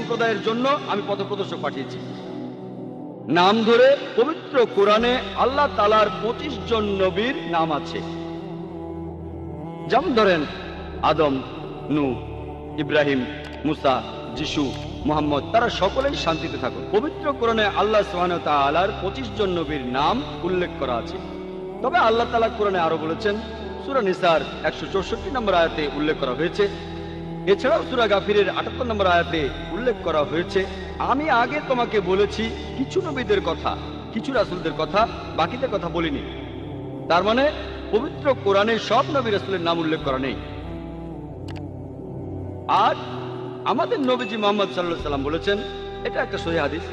সম্প্রদায়ের জন্য আমি পথপ্রদর্শক পাঠিয়েছি। নাম ধরে পবিত্র কোরআনে আল্লাহ তাআলার 25 জন নবীর নাম আছে। যেমন ধরেন আদম, নূহ, ইব্রাহিম, মুসা, যিশু, মুহাম্মদ, তারা সকলেই শান্তিতে থাকুন। পবিত্র কোরআনে আল্লাহ সুবহানাহু ওয়া তাআলার 25 জন নবীর নাম উল্লেখ করা আছে। তবে আল্লাহ তাআলা কোরআনে আরো বলেছেন, সূরা নিসার 164 নম্বর আয়াতে উল্লেখ করা হয়েছে। এছাড়াও সূরা গাফিরের 78 নম্বর আয়াতে উল্লেখ করা হয়েছে, আমি আগে তোমাকে বলেছি কিছু নবীদের কথা, কিছু রাসূলদের কথা, বাকিদের কথা বলিনি। তার মানে পবিত্র কোরআনে সব নবী রাসূলের নাম উল্লেখ করা নেই। আর আমাদের নবীজি মুহাম্মদ সাল্লাল্লাহু আলাইহি সাল্লাম বলেছেন, এটা একটা সহিহ হাদিস,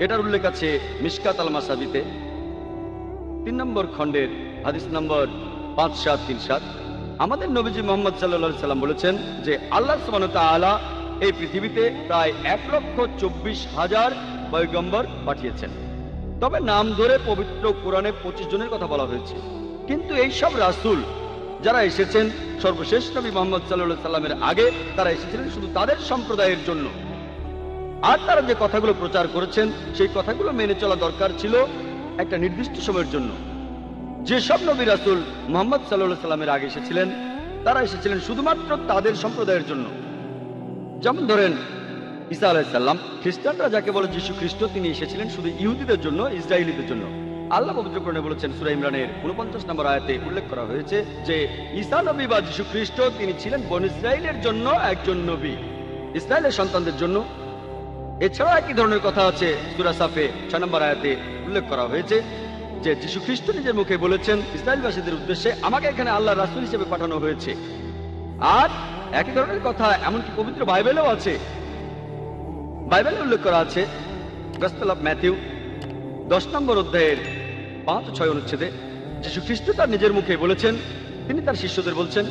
এটার উল্লেখ আছে মিশকাত আল মাসাবিতে 3 নম্বর খণ্ডের হাদিস নম্বর 5737। আমাদের নবীজি মুহাম্মদ সাল্লাল্লাহু আলাইহি সাল্লাম বলেছেন যে আল্লাহ সুবহানাহু ওয়া তাআলা এই পৃথিবীতে প্রায় 1,24,000 পয়গম্বর পাঠিয়েছেন। তবে নাম ধরে পবিত্র কোরআনে 25 জনের কথা বলা হয়েছে। কিন্তু এই সব রাসূল যারা এসেছেন সর্বশেষ নবী মুহাম্মদ সাল্লাল্লাহু আলাইহি সাল্লামের আগে, তারা এসেছিলেন শুধু তাদের সম্প্রদায়ের জন্য। আর তারা যে কথাগুলো প্রচার করেছেন সেই কথাগুলো মেনে চলা দরকার ছিল একটা নির্দিষ্ট সময়ের জন্য। যেসব নবী রাসূল মুহাম্মদ সাল্লাল্লাহু আলাইহি সাল্লামের আগে এসেছিলেন, তারা এসেছিলেন শুধুমাত্র তাদের সম্প্রদায়ের জন্য। যেমন ধরেন ঈসা আলাইহিস সালাম, খ্রিস্টানরা যাকে বলে যীশু খ্রিস্ট, তিনি এসেছিলেন শুধু ইহুদিদের জন্য, ইসরায়েলীদের জন্য। আল্লাহ পবিত্র কোরআনে বলেছেন, সূরা ইমরানের 49 নম্বর আয়াতে উল্লেখ করা হয়েছে যে ঈসা নবী বা যীশু খ্রিস্ট তিনি ছিলেন বনী ইসরায়েলের জন্য একজন নবী, ইসরায়েলের সন্তানদের জন্য। এছাড়াও একই ধরনের কথা আছে সূরা সাফে 6 নম্বর আয়াতে উল্লেখ করা হয়েছে যে যীশু খ্রিস্ট নিজের মুখে বলেছেন ইসরায়েলবাসীদের উদ্দেশ্যে, আমাকে এখানে আল্লাহর রাসূল হিসেবে পাঠানো হয়েছে। আর একই ধরনের কথা এমনকি পবিত্র বাইবেলেও আছে। বাইবেলে উল্লেখ করা আছে গসপেল অফ ম্যাথিউ 10 নম্বর অধ্যায়ের 5-6 অনুচ্ছেদে যীশু খ্রিস্ট তার নিজের মুখে বলেছেন, তিনি তার শিষ্যদের বলছেন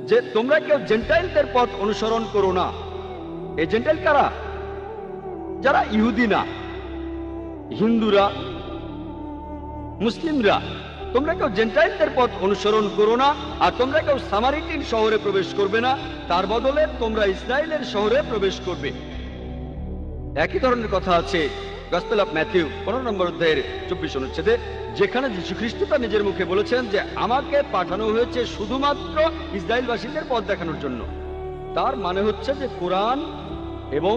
যে তোমরা কেউ জেন্টাইলদের পথ অনুসরণ করো না। এই জেন্টাইল কারা? যারা ইহুদি না, হিন্দুরা, মুসলিমরা। তোমরা কেউ জেন্টাইলদের পথ অনুসরণ করো না, আর তোমরা কেউ সামারিটিন শহরে প্রবেশ করবে না, তার বদলে তোমরা ইসরায়েলের শহরে প্রবেশ করবে। একই ধরনের কথা আছে গসপেল অফ ম্যাথিউ 15 নম্বর অধ্যায়ের 24 অনুচ্ছেদে, যেখানে যীশু খ্রিস্ট তার নিজের মুখে বলেছেন যে আমাকে পাঠানো হয়েছে শুধুমাত্র ইসরায়েলবাসীদের পথ দেখানোর জন্য। তার মানে হচ্ছে যে কোরআন এবং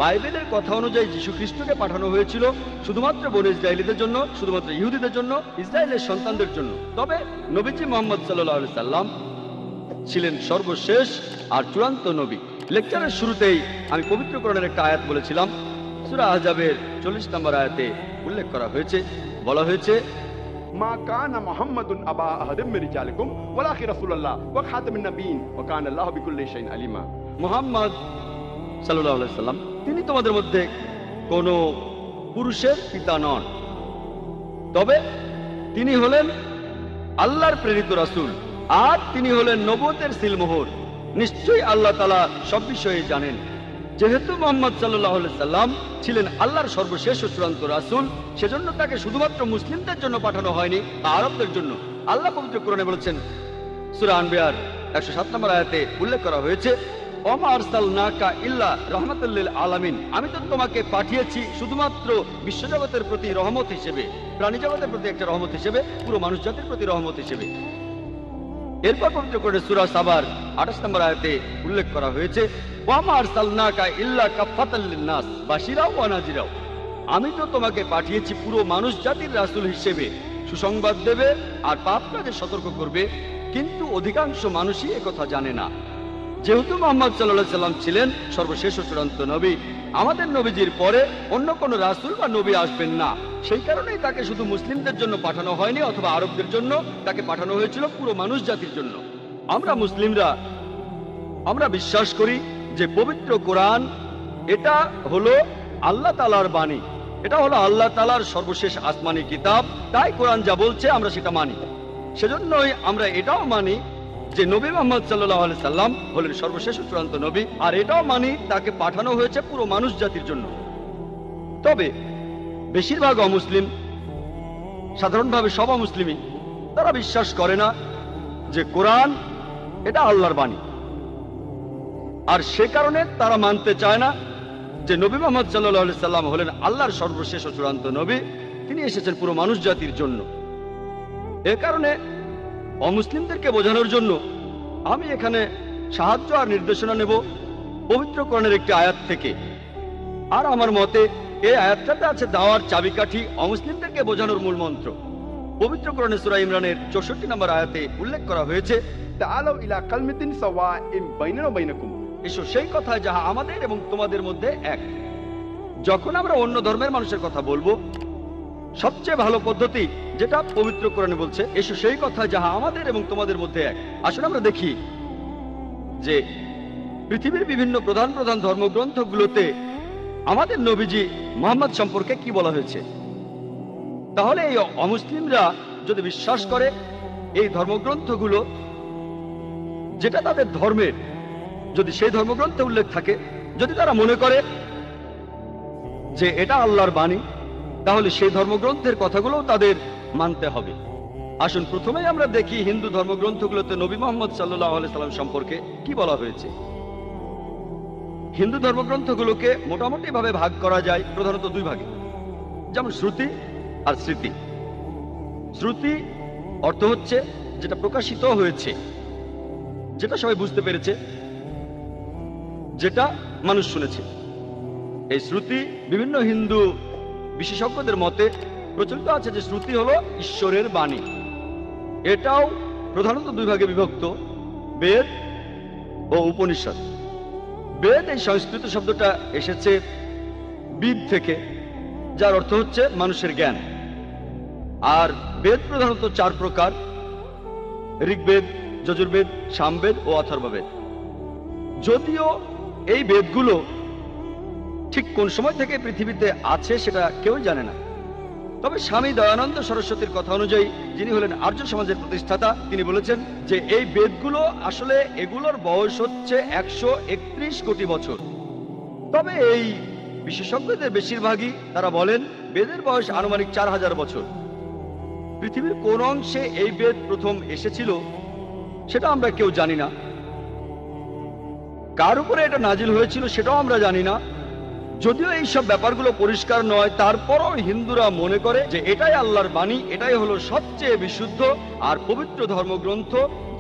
বাইবেলের কথা অনুযায়ী যীশু খ্রিস্টকে পাঠানো হয়েছিল শুধুমাত্র বনী ইসরায়েলীদের জন্য, শুধুমাত্র ইহুদিদের জন্য, ইসরায়েলের সন্তানদের জন্য। তবে নবীজি মুহাম্মদ সাল্লাল্লাহু আলাইহি সাল্লাম ছিলেন সর্বশেষ আর চূড়ান্ত নবী। লেকচারের শুরুতেই আমি পবিত্র কোরআনের একটা আয়াত বলেছিলাম, সূরা আহজাবের 40 নম্বর আয়াতে উল্লেখ করা হয়েছে, বলা হয়েছে, মা কানা মুহাম্মাদুন আবা আহাদিম মির রিজালিকুম ওয়ালাকিন রাসূলুল্লাহ ওয়া খাতামুন নবিয়্যিন ওয়া কানা আল্লাহু বিকুল্লি শাইইন আলিমা। মুহাম্মদ সাল্লাল্লাহু আলাইহি সাল্লাম তিনি তোমাদের মধ্যে কোনো পুরুষের পিতা নন, তবে তিনি হলেন আল্লাহর প্রেরিত রাসূল, আর তিনি হলেন নবুয়তের সিলমোহর। নিশ্চয়ই আল্লাহ তাআলা সব বিষয়ে জানেন। যেহেতু মুহাম্মদ সাল্লাল্লাহু আলাইহি সাল্লাম ছিলেন আল্লাহর সর্বশেষ ও চূড়ান্ত রাসূল, সেজন্য তাকে শুধুমাত্র মুসলিমদের জন্য পাঠানো হয়নি, আরবদের জন্য। আল্লাহ পবিত্র কোরআনে বলেছেন, সূরা আনবিয়ার 107 নম্বর আয়াতে উল্লেখ করা হয়েছে, ওমা আরসালনাকা ইল্লা রাহমাতাল লিল আলামিন, আমি তো তোমাকে পাঠিয়েছি শুধুমাত্র বিশ্বজগতের প্রতি রহমত হিসেবে, প্রাণী জগতের প্রতি একটা রহমত হিসেবে, পুরো মানুষ জাতির প্রতি রহমত হিসেবে। এরপর পবিত্র কোরআনে সূরা সাবার 28 নম্বর আয়াতে উল্লেখ করা হয়েছে, ওয়ামা আরসালনাকা ইল্লা কাফাতাল লিন-নাস বাশিরা ওয়া নাযিরা, আমি তো তোমাকে পাঠিয়েছি পুরো মানুষ জাতির রাসূল হিসেবে, সুসংবাদ দেবে আর পাপ কাজে সতর্ক করবে। কিন্তু অধিকাংশ মানুষই একথা জানে না। যেহেতু মুহাম্মদ সাল্লাল্লাহু আলাইহি সাল্লাম ছিলেন সর্বশেষ ও চূড়ান্ত নবী, আমাদের নবীজির পরে অন্য কোনো রাসূল বা নবী আসবেন না। সেই কারণেই তাকে শুধু মুসলিমদের জন্য পাঠানো হয়নি অথবা আরবদের জন্য, তাকে পাঠানো হয়েছিল পুরো মানুষ জাতির জন্য। আমরা মুসলিমরা আমরা বিশ্বাস করি যে পবিত্র কোরআন এটা হলো আল্লাহ তাআলার বাণী, এটা হলো আল্লাহ তাআলার সর্বশেষ আসমানি কিতাব। তাই কোরআন যা বলছে আমরা সেটা মানি। সেজন্যই আমরা এটাও মানি যে নবী মুহাম্মদ সাল্লাল্লাহু আলাইহি সাল্লাম হলেন সর্বশেষ ও চূড়ান্ত নবী, আর এটাও মানি তাকে পাঠানো হয়েছে পুরো মানুষ জাতির জন্য। তবে বেশিরভাগ অমুসলিম, সাধারণভাবে সব অমুসলিমই, তারা বিশ্বাস করে না যে কোরআন এটা আল্লাহর বাণী, আর সে কারণে তারা মানতে চায় না যে নবী মুহাম্মদ সাল্লাল্লাহু আলাইহি সাল্লাম হলেন আল্লাহর সর্বশেষ ও চূড়ান্ত নবী। তিনি এসেছেন পুরো মানুষ জাতির জন্য। এ কারণে অমুসলিমদেরকে বোঝানোর জন্য আমি এখানে সাহায্য আর নির্দেশনা নেব পবিত্র কোরআনের একটি আয়াত থেকে। আর আমার মতে এই আয়াতটাতে আছে দাওয়ার চাবিকাঠি, অমুসলিমদেরকে বোঝানোর মূল মন্ত্র। পবিত্র কোরআনে সূরা ইমরানের 64 নম্বর আয়াতে উল্লেখ করা হয়েছে, তাআলাউ ইলা কালমাতিন সাওয়াইন বাইনানা ওয়া বাইনাকুম। এসো সেই কথায় যাহা আমাদের এবং তোমাদের মধ্যে এক। যখন আমরা অন্য ধর্মের মানুষের কথা বলবো, সবচেয়ে ভালো পদ্ধতি যেটা পবিত্র কোরআনে বলছে, এসো সেই কথা যাহা আমাদের এবং তোমাদের মধ্যে এক। আসলে আমরা দেখি যে পৃথিবীর বিভিন্ন প্রধান প্রধান ধর্মগ্রন্থগুলোতে আমাদের নবীজি মুহাম্মদ সম্পর্কে কি বলা হয়েছে। তাহলে এই অমুসলিমরা যদি বিশ্বাস করে এই ধর্মগ্রন্থগুলো যেটা তাদের ধর্মের, যদি সেই ধর্মগ্রন্থে উল্লেখ থাকে, যদি তারা মনে করে যে এটা আল্লাহর বাণী, তাহলে সেই ধর্মগ্রন্থের কথাগুলো তাদের মানতে হবে। আসুন প্রথমেই আমরা দেখি হিন্দু ধর্মগ্রন্থগুলোতে নবী মুহাম্মদ সাল্লাল্লাহু আলাইহি সাল্লাম সম্পর্কে কি বলা হয়েছে। হিন্দু ধর্মগ্রন্থগুলোকে মোটামুটি ভাবে ভাগ করা যায় প্রধানত দুই ভাগে, যেমন শ্রুতি আর স্মৃতি। শ্রুতি অর্থ হচ্ছে যেটা প্রকাশিত হয়েছে, যেটা সবাই বুঝতে পেরেছে, যেটা মানুষ শুনেছে। এই শ্রুতি বিভিন্ন হিন্দু বিশেষজ্ঞদের মতে প্রচলিত আছে যে শ্রুতি হলো ঈশ্বরের বাণী। এটাও প্রধানত দুই ভাগে বিভক্ত, বেদ ও উপনিষদ। বেদ এই সংস্কৃত শব্দটা এসেছে বিদ থেকে, যার অর্থ হচ্ছে মানুষের জ্ঞান। আর বেদ প্রধানত চার প্রকার: ঋগ্বেদ, যজুর্বেদ, সামবেদ ও অথর্ববেদ। যদিও এই বেদগুলো ঠিক কোন সময় থেকে পৃথিবীতে আছে সেটা কেউ জানে না, তবে স্বামী দয়ানন্দ সরস্বতীর কথা অনুযায়ী, যিনি হলেন আর্য সমাজের প্রতিষ্ঠাতা, তিনি বলেছেন যে এই বেদগুলো আসলে এগুলোর বয়স হচ্ছে 131 কোটি বছর। তবে এই বিশেষজ্ঞদের বেশিরভাগই তারা বলেন বেদের বয়স আনুমানিক 4000 বছর। পৃথিবীর কোন অংশে এই বেদ প্রথম এসেছিল সেটা আমরা কেউ জানি না, কার উপরে এটা নাজিল হয়েছিল সেটাও আমরা জানি না। যদিও এইসব ব্যাপারগুলো পরিষ্কার নয়, তারপরও হিন্দুরা মনে করে যে এটাই আল্লাহর বাণী, এটাই হলো সবচেয়ে বিশুদ্ধ আর পবিত্র ধর্মগ্রন্থ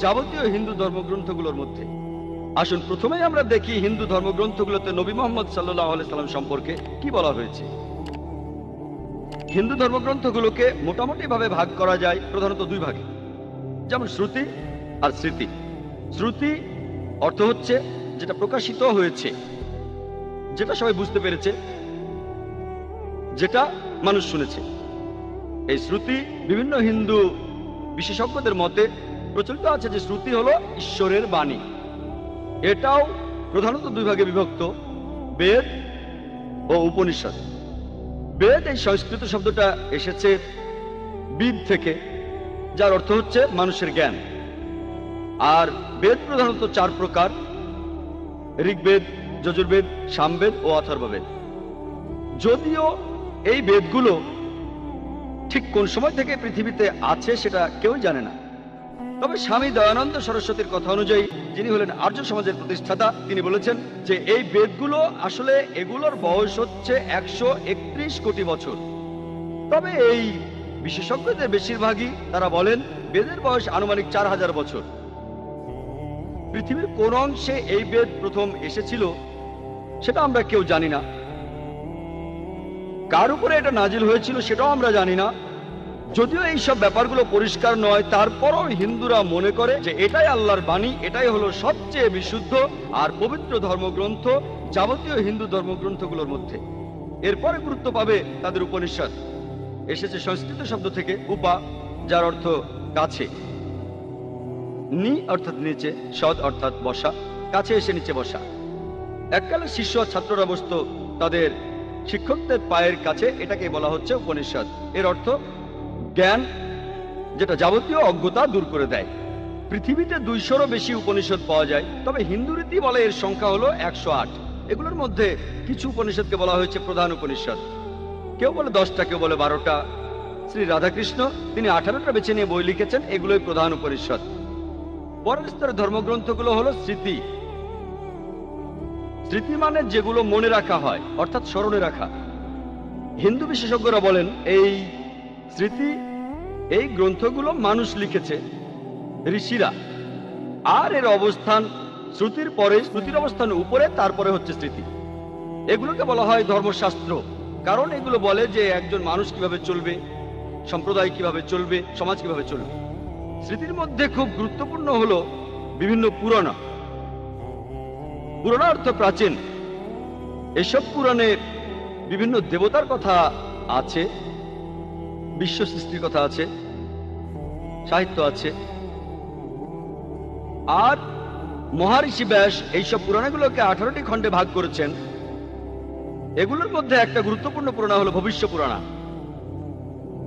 যাবতীয় হিন্দু ধর্মগ্রন্থগুলোর মধ্যে। আসুন প্রথমেই আমরা দেখি হিন্দু ধর্মগ্রন্থগুলোতে নবী মুহাম্মদ সাল্লাল্লাহু আলাইহি সাল্লাম সম্পর্কে কি বলা হয়েছে। হিন্দু ধর্মগ্রন্থগুলোকে মোটামুটি ভাবে ভাগ করা যায় প্রধানত দুই ভাগে, যেমন শ্রুতি আর স্মৃতি। শ্রুতি অর্থ হচ্ছে যেটা প্রকাশিত হয়েছে, যেটা সবাই বুঝতে পেরেছে, যেটা মানুষ শুনেছে। এই শ্রুতি বিভিন্ন হিন্দু বিশেষজ্ঞদের মতে প্রচলিত আছে যে শ্রুতি হলো ঈশ্বরের বাণী। এটাও প্রধানত দুই ভাগে বিভক্ত, বেদ ও উপনিষদ। বেদ এই সংস্কৃত শব্দটা এসেছে বিদ থেকে, যার অর্থ হচ্ছে মানুষের জ্ঞান। আর বেদ প্রধানত চার প্রকার: ঋগ্বেদ, যজুর্বেদ, সামবেদ ও অথর্ববেদ। যদিও এই বেদগুলো ঠিক কোন সময় থেকে পৃথিবীতে আছে সেটা কেউ জানে না, তবে স্বামী দয়ানন্দ সরস্বতীর কথা অনুযায়ী, যিনি হলেন আর্য সমাজের প্রতিষ্ঠাতা, তিনি বলেছেন যে এই বেদগুলো আসলে এগুলোর বয়স হচ্ছে 131 কোটি বছর। তবে এই বিশেষজ্ঞদের বেশিরভাগই তারা বলেন বেদের বয়স আনুমানিক 4000 বছর। পৃথিবীর কোন অংশে এই বেদ প্রথম এসেছিল সেটা আমরা কেউ জানি না, কার উপরে এটা নাজিল হয়েছিল সেটাও আমরা জানি না। যদিও এইসব ব্যাপারগুলো পরিষ্কার নয়, তারপরও হিন্দুরা মনে করে যে এটাই আল্লাহর বাণী, এটাই হলো সবচেয়ে বিশুদ্ধ আর পবিত্র ধর্মগ্রন্থ যাবতীয় হিন্দু ধর্মগ্রন্থগুলোর মধ্যে। এরপরে গুরুত্ব পাবে তাদের উপনিষদ। এসেছে সংস্কৃত শব্দ থেকে উপা, যার অর্থ কাছে, নি অর্থাৎ নিচে, সদ অর্থাৎ বসা, কাছে এসে নিচে বসা। এককালে শিষ্য ছাত্ররা বসত তাদের শিক্ষকদের পায়ের কাছে, এটাকে বলা হচ্ছে উপনিষদ। এর অর্থ জ্ঞান, যেটা যাবতীয় অজ্ঞতা দূর করে দেয়। পৃথিবীতে 200-রও বেশি উপনিষদ পাওয়া যায়, তবে হিন্দু রীতি বলে এর সংখ্যা হলো 108। এগুলোর মধ্যে কিছু উপনিষদকে বলা হয়েছে প্রধান উপনিষদ। কেউ বলে 10টা, কেউ বলে 12টা। শ্রী রাধাকৃষ্ণ তিনি 18টা বেছে নিয়ে বই লিখেছেন, এগুলোই প্রধান উপনিষদ। পরের স্তরের ধর্মগ্রন্থগুলো হলো স্মৃতি। স্মৃতি মানে যেগুলো মনে রাখা হয়, অর্থাৎ স্মরণে রাখা। হিন্দু বিশেষজ্ঞরা বলেন এই স্মৃতি, এই গ্রন্থগুলো মানুষ লিখেছে, ঋষিরা, আর এর অবস্থান শ্রুতির পরে, শ্রুতির অবস্থান উপরে, তারপরে হচ্ছে স্মৃতি। এগুলোকে বলা হয় ধর্মশাস্ত্র, কারণ এগুলো বলে যে একজন মানুষ কিভাবে চলবে, সম্প্রদায় কিভাবে চলবে, সমাজ কিভাবে চলবে। স্মৃতির মধ্যে খুব গুরুত্বপূর্ণ হলো বিভিন্ন পুরাণ। পুরাণ অর্থ প্রাচীন। এসব পুরাণে বিভিন্ন দেবতার কথা আছে, বিশ্ব সৃষ্টির কথা আছে, সাহিত্য আছে। আর মহারিষি ব্যাস এইসব পুরাণগুলোকে 18টি খণ্ডে ভাগ করেছেন। এগুলোর মধ্যে একটা গুরুত্বপূর্ণ পুরাণ হলো ভবিষ্য পুরাণ।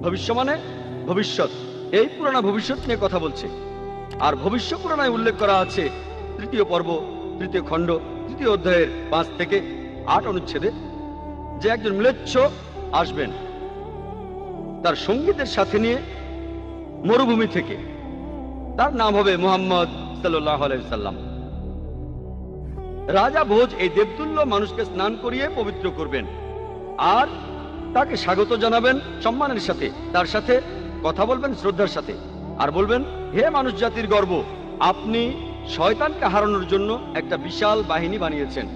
ভবিষ্য মানে ভবিষ্যৎ। এই পুরাণ ভবিষ্যৎ নিয়ে কথা বলছে। আর ভবিষ্য পুরাণে উল্লেখ করা আছে 3য় পর্ব, 3য় খণ্ড, 3য় অধ্যায়ের 5 থেকে 8 অনুচ্ছেদে যে একজন ম্লেচ্ছ আসবেন তার সঙ্গীদের সাথে নিয়ে মরুভূমি থেকে। তার নাম হবে মুহাম্মদ সাল্লাল্লাহু আলাইহি সাল্লাম। রাজা ভোজ এই দেবতুল্য মানুষকে স্নান করিয়ে পবিত্র করবেন আর তাকে স্বাগত জানাবেন সম্মানের সাথে, তার সাথে কথা বলবেন শ্রদ্ধার সাথে, আর বলবেন, হে মানুষ জাতির গর্ব, আপনি শয়তানকে হারানোর জন্য একটা বিশাল বাহিনী বানিয়েছেন।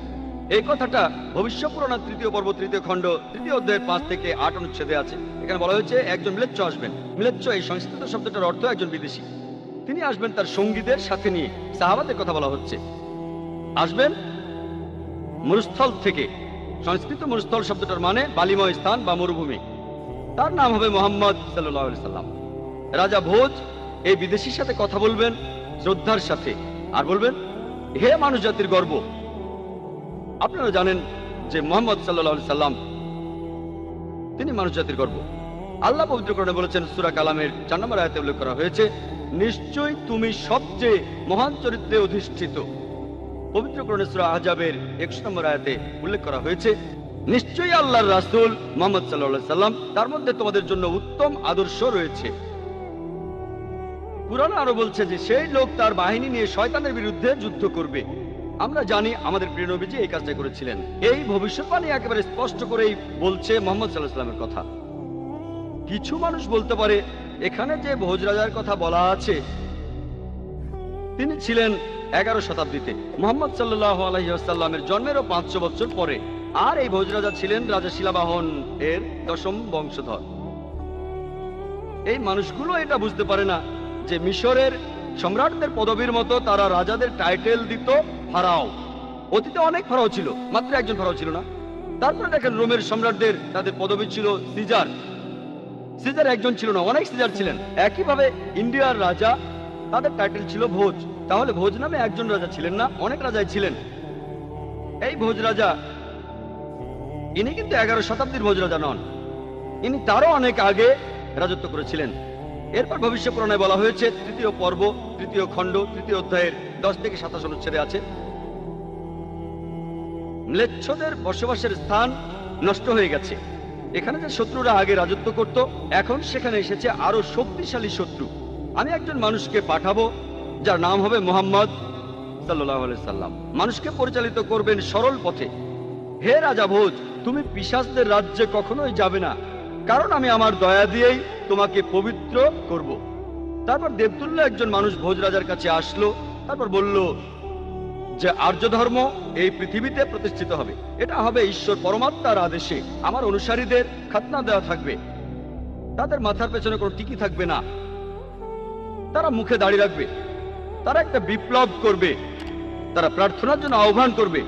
এই কথাটা ভবিষ্য পুরাণ 3য় পর্ব, 3য় খণ্ড, 3য় অধ্যায়ের 5 থেকে 8 অনুচ্ছেদে আছে। এখানে বলা হয়েছে একজন ম্লেচ্ছ আসবেন। ম্লেচ্ছ এই সংস্কৃত শব্দটার অর্থ একজন বিদেশী। তিনি আসবেন তার সঙ্গীদের সাথে নিয়ে। সাহাবাদের কথা বলা হচ্ছে। আসবেন মরুস্থল থেকে। সংস্কৃত মরুস্থল শব্দটার মানে বালিময় স্থান বা মরুভূমি। তার নাম হবে মুহাম্মদ সাল্লাল্লাহু আলাইহি সাল্লাম। রাজা ভোজ এই বিদেশীর সাথে কথা বলবেন শ্রদ্ধার সাথে, আর বলবেন, হে মানুষ জাতির গর্ব। আপনারা জানেন যে মুহাম্মদ সাল্লাল্লাহু আলাইহি সাল্লাম তিনি মানুষ জাতির গর্ব। আল্লাহ পবিত্র কোরআনে বলেছেন, সূরা কালামের 4 নম্বর আয়াতে উল্লেখ করা হয়েছে, নিশ্চয়ই তুমি সবচেয়ে মহান চরিত্রে অধিষ্ঠিত। পবিত্র কোরআনে সূরা আহজাবের 21 নম্বর আয়াতে উল্লেখ করা হয়েছে, নিশ্চয়ই আল্লাহর রাসূল মুহাম্মদ সাল্লাল্লাহু আলাইহি সাল্লাম, তার মধ্যে তোমাদের জন্য উত্তম আদর্শ রয়েছে। কুরআন আরো বলছে যে সেই লোক তার বাহিনী নিয়ে শয়তানের বিরুদ্ধে যুদ্ধ করবে। আমরা জানি আমাদের প্রিয় নবীজি এই কাজটা করেছিলেন। এই ভবিষ্যৎবাণী একেবারে স্পষ্ট করেই বলছে মুহাম্মদ সাল্লাল্লাহু আলাইহি সাল্লামের কথা। কিছু মানুষ বলতে পারে এখানে যে ভোজ রাজার কথা বলা আছে তিনি ছিলেন 11 শতাব্দীতে, মুহাম্মদ সাল্লাল্লাহু আলাইহি ওয়াসাল্লামের জন্মেরও 500 বছর পরে। আর এই ভোজ রাজা ছিলেন রাজা শিলাবাহন এর 10ম বংশধর। এই মানুষগুলো এটা বুঝতে পারে না যে মিশরের সম্রাটদের পদবীর মতো তারা রাজাদের টাইটেল দিত ফারাও। অতীতে অনেক ফারাও ছিল, মাত্র একজন ফারাও ছিল না। তারপরে দেখেন রোমের সম্রাটদের তাদের পদবী ছিল সিজার। সিজার একজন ছিল না, অনেক সিজার ছিলেন। একইভাবে ইন্ডিয়ার রাজা, তাদের টাইটেল ছিল ভোজ। তাহলে ভোজ নামে একজন রাজা ছিলেন না, অনেক রাজাই ছিলেন। এই ভোজ রাজা ইনি কিন্তু 11 শতাব্দীর ভোজ রাজা নন, ইনি তারও অনেক আগে রাজত্ব করেছিলেন। এরপর ভবিষ্য পুরাণে বলা হয়েছে 3য় পর্ব, 3য় খণ্ড, 3য় অধ্যায়ের 10 থেকে 27 অনুচ্ছেদে আছে, ম্লেচ্ছদের বসবাসের স্থান নষ্ট হয়ে গেছে। এখানে যে শত্রুরা আগে রাজত্ব করত, এখন সেখানে এসেছে আরো শক্তিশালী শত্রু। আমি একজন মানুষকে পাঠাবো যার নাম হবে মুহাম্মদ সাল্লাল্লাহু আলাইহি সাল্লাম। মানুষকে পরিচালিত করবেন সরল পথে। হে রাজা ভোজ, তুমি পিশাচদের রাজ্যে কখনোই যাবে না, কারণ আমি আমার দয়া দিয়েই তোমাকে পবিত্র করব। তারপর দেবতুল্য একজন মানুষ ভোজ রাজার কাছে আসলো, তারপর বলল যে আর্য ধর্ম এই পৃথিবীতে প্রতিষ্ঠিত হবে। এটা হবে ঈশ্বর পরমাত্মার আদেশে। আমার অনুসারীদের খাতনা দেওয়া থাকবে, তাদের মাথার পেছনে কোনো টিকি থাকবে না, তারা মুখে দাড়ি রাখবে, তারা একটা বিপ্লব করবে, তারা প্রার্থনার জন্য আহ্বান করবে,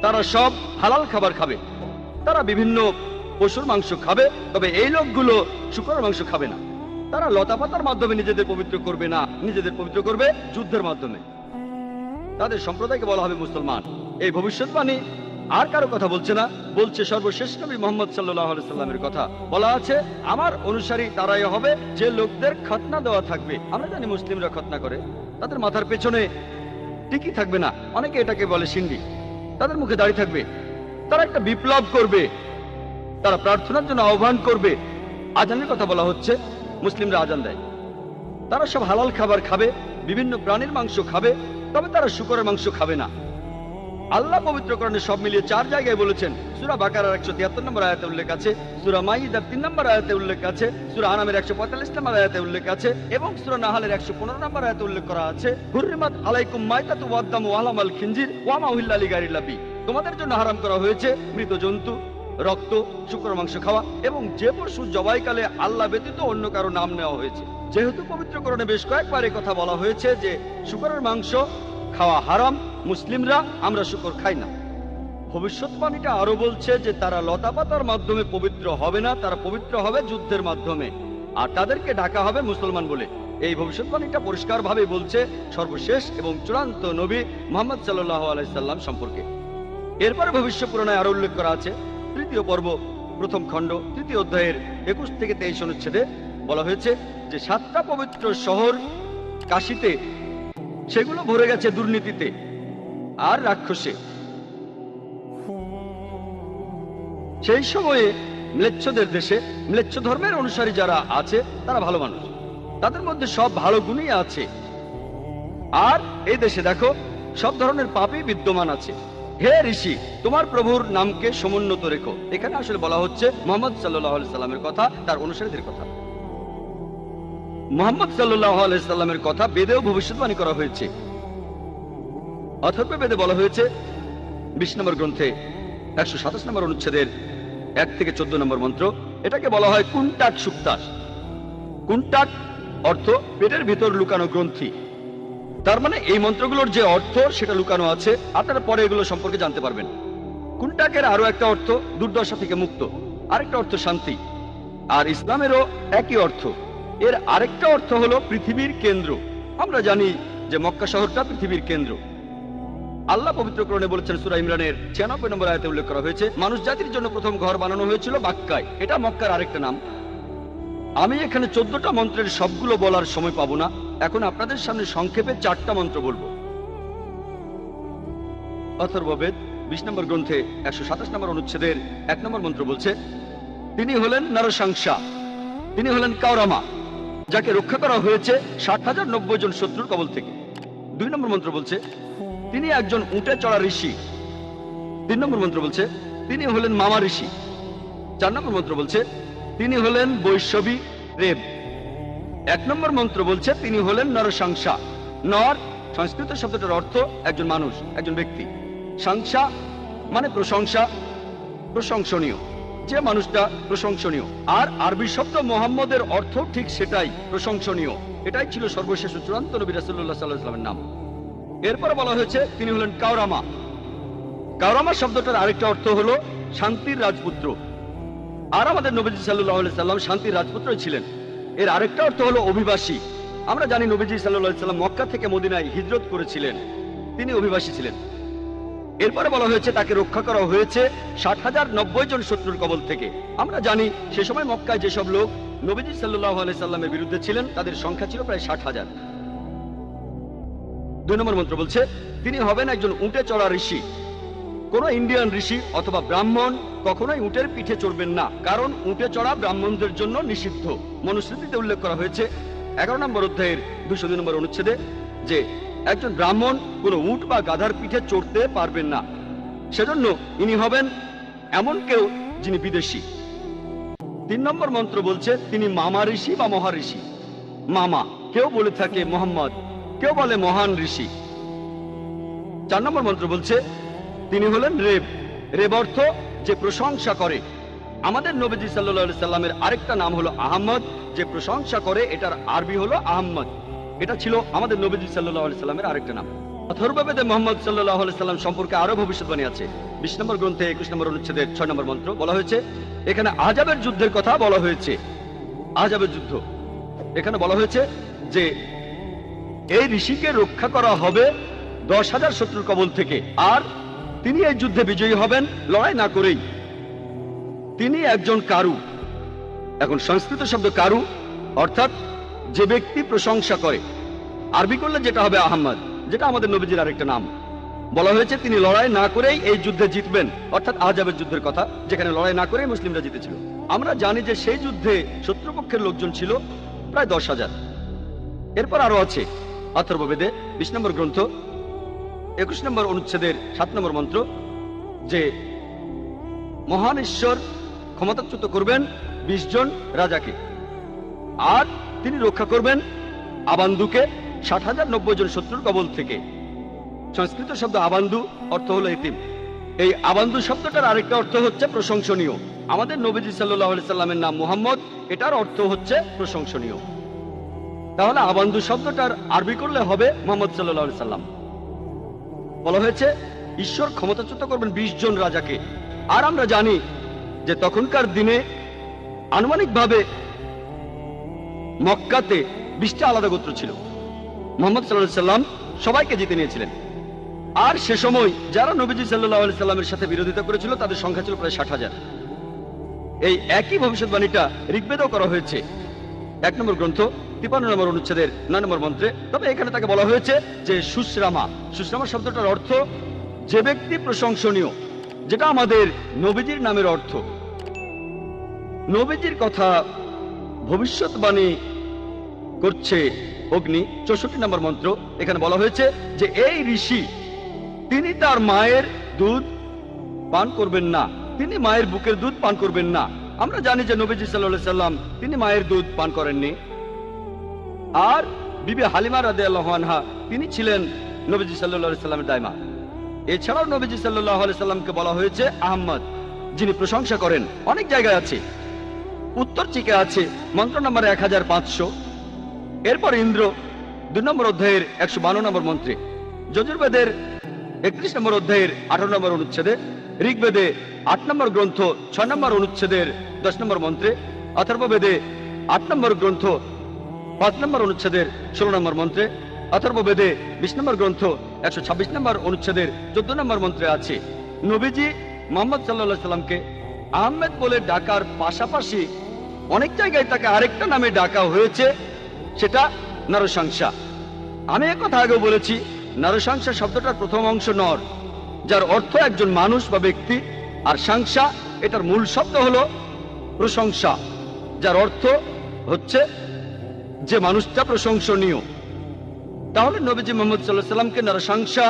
তারা সব হালাল খাবার খাবে, তারা বিভিন্ন পশুর মাংস খাবে, তবে এই লোকগুলো শুকরের মাংস খাবে না। তারা লতাপাতার মাধ্যমে নিজেদের পবিত্র করবে না, নিজেদের পবিত্র করবে যুদ্ধের মাধ্যমে। তাদের সম্প্রদায়কে বলা হবে মুসলমান। এই ভবিষ্যৎবাণী আর কারো কথা বলছে না, বলছে সর্বশেষ নবী মুহাম্মদ সাল্লাল্লাহু আলাইহি সাল্লামের কথা। বলা আছে, আমার অনুসারী তারাই হবে যে লোকদের খতনা দেওয়া থাকবে। আমরা জানি মুসলিমরা খতনা করে, তাদের মাথার পেছনে টিকি থাকবে না, অনেকে এটাকে বলে সিন্ডি, তাদের মুখে দাড়ি থাকবে, তারা একটা বিপ্লব করবে, তারা প্রার্থনার জন্য আহ্বান করবে। আজানের কথা বলা হচ্ছে, মুসলিমরা আজান দেয়। তারা সব হালাল খাবার খাবে, বিভিন্ন প্রাণীর মাংস খাবে, তবে তারা শুকরের মাংস খাবে না। আল্লাহ পবিত্রকরণে সব মিলিয়ে 4 জায়গায় বলেছেন। সূরা বাকারার 173 নম্বর আয়াতে উল্লেখ আছে, সূরা মাইদার 3 নম্বর আয়াতে উল্লেখ আছে, সূরা আনামের 145 নম্বর আয়াতে উল্লেখ আছে এবং সূরা নাহলের 115 নম্বর আয়াতে উল্লেখ করা আছে, হুররিমাত আলাইকুম মাইতাতু ওয়াদ-দামু ওয়া লাহমুল খিনজির ওয়া মা উহিল্লা লিগাইরিল্লাহ বিহি। তোমাদের জন্য হারাম করা হয়েছে মৃত জন্তু, রক্ত, শুকর মাংস খাওয়া এবং যে পশু জবাইকালে আল্লাহ ব্যতীত অন্য কারো নাম নেওয়া হয়েছে। যেহেতু পবিত্রকরণে বেশ কয়েকবার এই কথা বলা হয়েছে যে শুকরের মাংস খাওয়া হারাম, মুসলিমরা আমরা শুকর খাই না। ভবিষ্যৎবাণীটা আরো বলছে যে তারা লতাপাতার মাধ্যমে পবিত্র হবে না, তারা পবিত্র হবে যুদ্ধের মাধ্যমে, আর তাদেরকে ডাকা হবে মুসলমান বলে। এই ভবিষ্যৎবাণীটা পরিষ্কারভাবে বলছে সর্বশেষ এবং চূড়ান্ত নবী মুহাম্মদ সাল্লাল্লাহু আলাইহি সাল্লাম সম্পর্কে। এরপরে ভবিষ্য পুরাণে আরো উল্লেখ করা আছে। 3য় পর্ব 1ম খণ্ড 3য় অধ্যায়ের 21 থেকে 23 অনুচ্ছেদে বলা হয়েছে যে 7টা পবিত্র শহর কাশীতে, সেগুলো ভরে গেছে দুর্নীতিতে আর রাক্ষসে। সেই সময়ে ম্লেচ্ছদের দেশে ম্লেচ্ছ ধর্মের অনুসারী যারা আছে তারা ভালো মানুষ, তাদের মধ্যে সব ভালো গুণই আছে। আর এই দেশে দেখো সব ধরনের পাপই বিদ্যমান আছে। হে ঋষি, তোমার প্রভুর নামকে সমুন্নত রেখো। এখানে আসলে বলা হচ্ছে মুহাম্মদ সাল্লাল্লাহু আলাইহি সাল্লামের কথা, তার অনুসারীদের কথা। মুহাম্মদ সাল্লাল্লাহু আলাইহি সাল্লামের কথা বেদেও ভবিষ্যৎবাণী করা হয়েছে। অথর্ব বেদে বলা হয়েছে 20 নম্বর গ্রন্থে 127 নম্বর অনুচ্ছেদের 1 থেকে 14 নম্বর মন্ত্র, এটাকে বলা হয় কুন্টাক সুক্তাস। কুন্টাক অর্থ পেটের ভিতর লুকানো গ্রন্থি। তার মানে এই মন্ত্রগুলোর যে অর্থ সেটা লুকানো আছে, আপনারা পরে এগুলো সম্পর্কে জানতে পারবেন। কুন্টাকের আরো একটা অর্থ দুর্দশা থেকে মুক্ত, আরেকটা অর্থ শান্তি, আর ইসলামেরও একই অর্থ। এর আরেকটা অর্থ হলো পৃথিবীর কেন্দ্র। আমরা জানি যে মক্কা শহরটা পৃথিবীর কেন্দ্র। আল্লাহ পবিত্রকরণে বলেছেন, সূরা ইমরানের 96 নম্বর আয়াতে উল্লেখ করা হয়েছে, মানুষ জাতির জন্য প্রথম ঘর বানানো হয়েছিল বাক্কায়। এটা মক্কার আরেকটা নাম। আমি এখানে 14টা মন্ত্রের সবগুলো বলার সময় পাবো না, এখন আপনাদের সামনে সংক্ষেপে 4টা মন্ত্র বলবো। অথর্ববেদ 20 নম্বর গ্রন্থে 127 নম্বর অনুচ্ছেদের 1 নম্বর মন্ত্র বলছে, তিনি হলেন নরসাংসা, তিনি হলেন কাওরামা, যাকে রক্ষা করা হয়েছে 60,090 জন শত্রুর কবল থেকে। 2 নম্বর মন্ত্র বলছে, তিনি একজন উটে চড়া ঋষি। 3 নম্বর মন্ত্র বলছে, তিনি হলেন মামা ঋষি। 4 নম্বর মন্ত্র বলছে, তিনি হলেন বৈষ্ণবী রেব। 1 নম্বর মন্ত্র বলছে, তিনি হলেন নরসাংসা। নর সংস্কৃত শব্দটার অর্থ একজন মানুষ, একজন ব্যক্তি। সাংসা মানে প্রশংসা, প্রশংসনীয়, যে মানুষটা প্রশংসনীয়। আর আরবি শব্দ মোহাম্মদের অর্থ ঠিক সেটাই, প্রশংসনীয়। এটাই ছিল সর্বশেষ চূড়ান্ত নবী রাসূলুল্লাহ সাল্লাল্লাহু আলাইহি ওয়াসাল্লামের নাম। এরপর বলা হয়েছে তিনি হলেন কাওরামা। কাওরামা শব্দটার আরেকটা অর্থ হলো শান্তির রাজপুত্র। আর আমাদের নবীজি সাল্লাল্লাহু আলাইহি সাল্লাম শান্তির রাজপুত্রই ছিলেন। এর আরেকটা অর্থ হলো অভিবাসী। আমরা জানি নবীজি সাল্লাল্লাহু আলাইহি সাল্লাম মক্কা থেকে মদিনায় হিজরত করেছিলেন, তিনি অভিবাসী ছিলেন। এরপরে বলা হয়েছে তাকে রক্ষা করা হয়েছে 60,090 জন শত্রুর কবল থেকে। আমরা জানি সে সময় মক্কায় যেসব লোক নবীজি সাল্লাল্লাহু আলাইহি সাল্লামের বিরুদ্ধে ছিলেন তাদের সংখ্যা ছিল প্রায় 60,000। 2 নম্বর মন্ত্র বলছে, তিনি হবেন একজন উটে চড়া ঋষি। কোন ইন্ডিয়ান ঋষি অথবা ব্রাহ্মণ কখনোই উটের পিঠে চড়বেন না, কারণ উটে চড়া ব্রাহ্মণদের জন্য নিষিদ্ধ। মনুস্মৃতিতে উল্লেখ করা হয়েছে 11 নম্বর অধ্যায়ের 202 নম্বর অনুচ্ছেদে যে একজন ব্রাহ্মণ কোন উট বা গাধার পিঠে চড়তে পারবেন না। সেজন্য ইনি হবেন এমন কেউ যিনি বিদেশী। 3 নম্বর মন্ত্র বলছে, তিনি মামা ঋষি বা মহাঋষি। মামা কেউ বলে থাকে মোহাম্মদ, কেউ বলে মহান ঋষি। 4 নম্বর মন্ত্র বলছে তিনি হলেন রেব। রেব অর্থ যে প্রশংসা করে। আমাদের নবীজি সাল্লাল্লাহু আলাইহি সাল্লামের আরেকটা নাম হলো আহমদ, যে প্রশংসা করে, এটার আরবি হলো আহমদ। এটা ছিল আমাদের নবীজি সাল্লাল্লাহু আলাইহি সাল্লামের আরেকটা নাম। অথর্ববেদে মুহাম্মদ সাল্লাল্লাহু আলাইহি সাল্লাম সম্পর্কে আরো ভবিষ্যৎবাণী আছে। 20 নম্বর গ্রন্থে 21 নম্বর অনুচ্ছেদের 6 নম্বর মন্ত্র বলা হয়েছে, এখানে আহজাবের যুদ্ধের কথা বলা হয়েছে। আহজাবের যুদ্ধ এখানে বলা হয়েছে যে এই ঋষিকে রক্ষা করা হবে 10,000 শত্রুর কবল থেকে, আর তিনি এই যুদ্ধে বিজয়ী হবেন লড়াই না করেই। তিনি একজন কারু। এখন সংস্কৃত শব্দ কারু অর্থাৎ যে ব্যক্তি প্রশংসা করে, আরবি করলে যেটা হবে আহমদ, যেটা আমাদের নবীজির আরেকটা নাম। বলা হয়েছে তিনি লড়াই না করেই এই যুদ্ধে জিতবেন, অর্থাৎ আহজাবের যুদ্ধের কথা, যেখানে লড়াই না করেই মুসলিমরা জিতেছিল। আমরা জানি যে সেই যুদ্ধে শত্রুপক্ষের লোকজন ছিল প্রায় 10,000। এরপর আরো আছে অথর্ববেদে 20 নম্বর গ্রন্থ 21 নম্বর অনুচ্ছেদের 7 নম্বর মন্ত্র যে মহান ঈশ্বর ক্ষমতাচ্যুত করবেন 20 জন রাজাকে, আর তিনি রক্ষা করবেন আবান্দুকে 60,090 জন শত্রুর কবল থেকে। সংস্কৃত শব্দ আবান্দু অর্থ হলো এতিম। এই আবান্দু শব্দটার আরেকটা অর্থ হচ্ছে প্রশংসনীয়। আমাদের নবীজি সাল্লাল্লাহু আলাইহি সাল্লামের নাম মুহাম্মদ, এটার অর্থ হচ্ছে প্রশংসনীয়। তাহলে আবান্দু শব্দটার আরবি করলে হবে মুহাম্মদ সাল্লাল্লাহু আলাইহি সাল্লাম। বলা হয়েছে ঈশ্বর ক্ষমতাচ্যুত করবেন 20 জন রাজাকে। আর আমরা জানি যে তখনকার দিনে আনুমানিকভাবে মক্কাতে 20টা আলাদা গোত্র ছিল। মুহাম্মদ সাল্লাল্লাহু আলাইহি সাল্লাম সবাইকে জিতে নিয়েছিলেন। আর সে সময় যারা নবীজি সাল্লাল্লাহু আলাইহি সাল্লামের সাথে বিরোধিতা করেছিল তাদের সংখ্যা ছিল প্রায় 60,000। এই একই ভবিষ্যৎবাণীটা ঋগ্বেদেও করা হয়েছে 1 নম্বর গ্রন্থ 53 নম্বর অনুচ্ছেদের 9 নম্বর মন্ত্রে। তবে এখানে তাকে বলা হয়েছে যে সুশ্রামা। সুশ্রামা শব্দটার অর্থ যে ব্যক্তি প্রশংসনীয়, যেটা আমাদের নবীজির নামের অর্থ। নবীজির কথা ভবিষ্যৎবাণী করছে অগ্নি 64 নম্বর মন্ত্র। এখানে বলা হয়েছে যে এই ঋষি তিনি তার মায়ের দুধ পান করবেন না, তিনি মায়ের বুকের দুধ পান করবেন না। আমরা জানি যে নবীজি সাল্লাল্লাহু আলাইহি সাল্লাম তিনি মায়ের দুধ পান করেননি। আর বিবি হালিমা রাদিয়াল্লাহু আনহা তিনি ছিলেন নবীজি সাল্লাল্লাহু আলাইহি সাল্লামের দাইমা। এছাড়াও নবীজি সাল্লাল্লাহু আলাইহি সাল্লামকে বলা হয়েছে আহমদ, যিনি প্রশংসা করেন। অনেক জায়গায় আছে, উত্তর চিকে আছে মন্ত্র নম্বর 1500। এরপর ইন্দ্র 2 নম্বর অধ্যায়ের 152 নম্বর মন্ত্রে, যজুর্বেদের 31 নম্বর অধ্যায়ের 18 নম্বর অনুচ্ছেদে, ঋগ্বেদে 8 নম্বর গ্রন্থ 6 নম্বর অনুচ্ছেদের 10 নম্বর মন্ত্রে, অথর্ববেদে 8 নম্বর গ্রন্থ 5 নম্বর অনুচ্ছেদের 16 নম্বর মন্ত্রে, অথর্ববেদে 20 নম্বর গ্রন্থ 126 নম্বর অনুচ্ছেদের 14 নম্বর মন্ত্রে আছে নবীজি মুহাম্মদ সাল্লাল্লাহু আলাইহি সাল্লামকে আহমেদ বলে ডাকার পাশাপাশি অনেক জায়গায় তাকে আরেকটা নামে ডাকা হয়েছে, সেটা নরশংসা। আমি একথা আগেও বলেছি, নরশংসা শব্দটার প্রথম অংশ নর, যার অর্থ একজন মানুষ বা ব্যক্তি, আর সংসা এটার মূল শব্দ হলো প্রশংসা, যার অর্থ হচ্ছে যে মানুষটা প্রশংসনীয়। তাহলে নবীজি মুহাম্মদ সাল্লাল্লাহু আলাইহি সাল্লামকে নরশংসা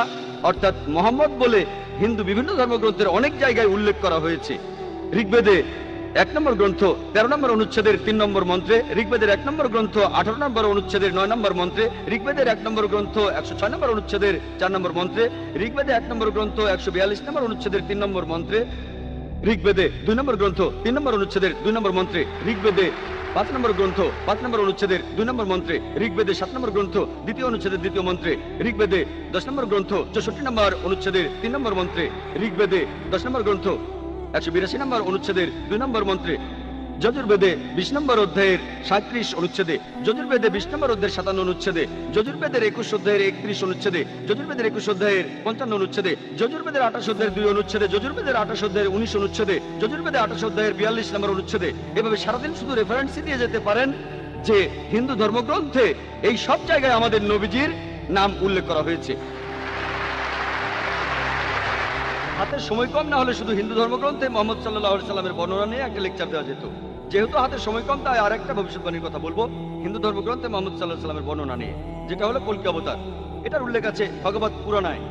অর্থাৎ মোহাম্মদ বলে হিন্দু বিভিন্ন ধর্মগ্রন্থের অনেক জায়গায় উল্লেখ করা হয়েছে। ঋগ্বেদে 1 নম্বর গ্রন্থ 13 নম্বর অনুচ্ছেদের 3 নম্বর মন্ত্রে, ঋগ্বেদের 1 নম্বর গ্রন্থ 18 নম্বর অনুচ্ছেদের 9 নম্বর মন্ত্রে, ঋগ্বেদের 1 নম্বর গ্রন্থ 106 নম্বর অনুচ্ছেদের 4 নম্বর মন্ত্রে, ঋগ্বেদে 1 নম্বর গ্রন্থ 142 নম্বর অনুচ্ছেদের 3 নম্বর মন্ত্রে, ঋগ্বেদে 2 নম্বর গ্রন্থ 3 নম্বর অনুচ্ছেদের 2 নম্বর মন্ত্রে, ঋগ্বেদে 5 নম্বর গ্রন্থ 5 নম্বর অনুচ্ছেদের 2 নম্বর মন্ত্রে, ঋগ্বেদে 7 নম্বর গ্রন্থ 2য় অনুচ্ছেদের 2য় মন্ত্রে, ঋগ্বেদে 10 নম্বর গ্রন্থ 64 নম্বর অনুচ্ছেদের 3 নম্বর মন্ত্রে, ঋগ্বেদে 10 নম্বর গ্রন্থ 182 নম্বর অনুচ্ছেদের 2 নম্বর মন্ত্রে, যজুর্বেদে 20 নম্বর অধ্যায়ের 37 অনুচ্ছেদে, যজুর্বেদে 20 নম্বর অধ্যায়ের 57 অনুচ্ছেদে, যজুর্বেদের 21 অধ্যায়ের 31 অনুচ্ছেদে, যজুর্বেদের 21 অধ্যায়ের 55 অনুচ্ছেদে, যজুর্বেদের 28 অধ্যায়ের 2 অনুচ্ছেদে, যজুর্বেদের 28 অধ্যায়ের 19 অনুচ্ছেদে, যজুর্বেদের 28 অধ্যায়ের 42 নম্বর অনুচ্ছেদে। এভাবে সারাদিন শুধু রেফারেন্স দিয়ে যেতে পারেন যে হিন্দু ধর্মগ্রন্থে এই সব জায়গায় আমাদের নবীজির নাম উল্লেখ করা হয়েছে। হাতে সময় কম না হলে শুধু হিন্দু ধর্মগ্রন্থে মুহাম্মদ সাল্লাল্লাহু আলাইহি সাল্লামের বর্ণনা নিয়ে একটা লেকচার দেওয়া যেত। যেহেতু হাতে সময় কম, তাই আরেকটা ভবিষ্যৎবাণীর কথা বলবো হিন্দু ধর্মগ্রন্থে মুহাম্মদ সাল্লাল্লাহু আলাইহি সাল্লামের বর্ণনা নিয়ে, যেটা হলো কল্কি অবতার। এটার উল্লেখ আছে ভগবত পুরাণায়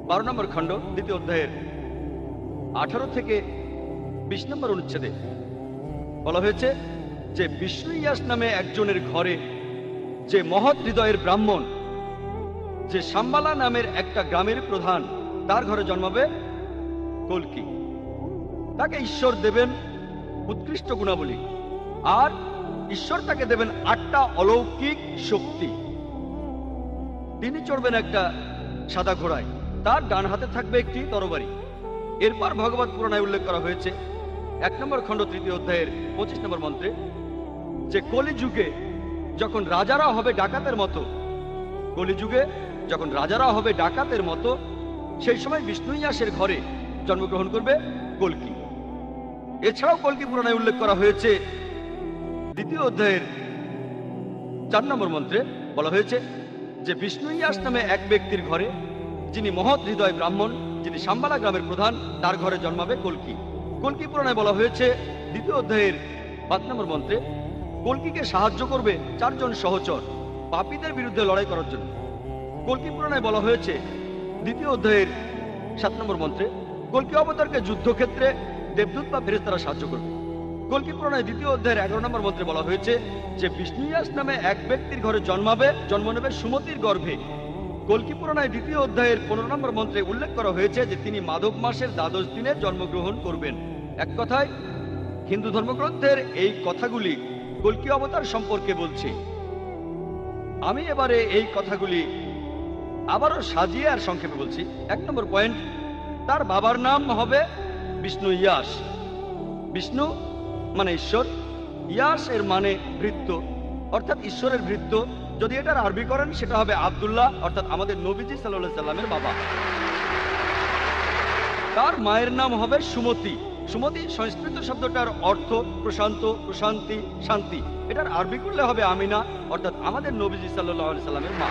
12 নম্বর খণ্ড 2য় অধ্যায়ের 18 থেকে 20 নম্বর অনুচ্ছেদে বলা হয়েছে যে বিষ্ণু ইয়াস নামে একজনের ঘরে যে মহৎ হৃদয়ের ব্রাহ্মণ, যে সাম্বালা নামের একটা গ্রামের প্রধান, তার ঘরে জন্মাবে কল্কি। তাকে ঈশ্বর দেবেন উৎকৃষ্ট গুণাবলী, আর ঈশ্বর তাকে দেবেন 8টা অলৌকিক শক্তি। তিনি চড়বেন একটা সাদা ঘোড়ায়, তার ডান হাতে থাকবে একটি তরবারি। এরপর ভগবত পুরাণায় উল্লেখ করা হয়েছে 1 নম্বর খণ্ড 3য় অধ্যায়ের 25 নম্বর মন্ত্রে যে কলিযুগে যখন রাজারা হবে ডাকাতের মতো, কলিযুগে যখন রাজারা হবে ডাকাতের মতো, সেই সময় বিষ্ণু ইয়াসের ঘরে জন্মগ্রহণ করবে কল্কি। এছাড়াও কল্কি পুরাণে উল্লেখ করা হয়েছে 2য় অধ্যায়ের 4 নম্বর মন্ত্রে বলা হয়েছে যে বিষ্ণু ইয়াস নামে এক ব্যক্তির ঘরে, যিনি মহৎ হৃদয় ব্রাহ্মণ, যিনি সাম্বালা গ্রামের প্রধান, তার ঘরে জন্মাবে কল্কি। কল্কি পুরাণে বলা হয়েছে 2য় অধ্যায়ের 5 নম্বর মন্ত্রে কল্কিকে সাহায্য করবে 4 জন সহচর পাপীদের বিরুদ্ধে লড়াই করার জন্য। কল্কি পুরাণে বলা হয়েছে দ্বিতীয় অধ্যায়ের 7 নম্বর মন্ত্রে কল্কি অবতারকে যুদ্ধক্ষেত্রে দেবদূত বা ফেরেশতারা সাহায্য করবে। কল্কি পুরাণের দ্বিতীয় অধ্যায়ের 11 নম্বর মন্ত্রে বলা হয়েছে যে বিষ্ণু ইয়াস নামে এক ব্যক্তির ঘরে জন্ম নেবে সুমতির গর্ভে। কল্কি পুরাণের দ্বিতীয় অধ্যায়ের 15 নম্বর মন্ত্রে উল্লেখ করা হয়েছে যে তিনি মাধব মাসের দ্বাদশ দিনে জন্মগ্রহণ করবেন। এক কথায় হিন্দু ধর্মগ্রন্থের এই কথাগুলি কল্কি অবতার সম্পর্কে বলছে। আমি এবারে এই কথাগুলি আবারও সাজিয়ে আর সংক্ষেপে বলছি। 1 নম্বর পয়েন্ট, তার বাবার নাম হবে বিষ্ণু ইয়াস। বিষ্ণু মানে ঈশ্বর, ইয়াস এর মানে ভৃত্য, অর্থাৎ ঈশ্বরের ভৃত্য। যদি এটার আরবি করেন সেটা হবে আব্দুল্লাহ, অর্থাৎ আমাদের নবীজি সাল্লাল্লাহু আলাইহি সাল্লামের বাবা। তার মায়ের নাম হবে সুমতি। সুমতি সংস্কৃত শব্দটার অর্থ প্রশান্ত, প্রশান্তি, শান্তি। এটার আরবি করলে হবে আমিনা, অর্থাৎ আমাদের নবীজি সাল্লাল্লাহু আলাইহি সাল্লামের মা।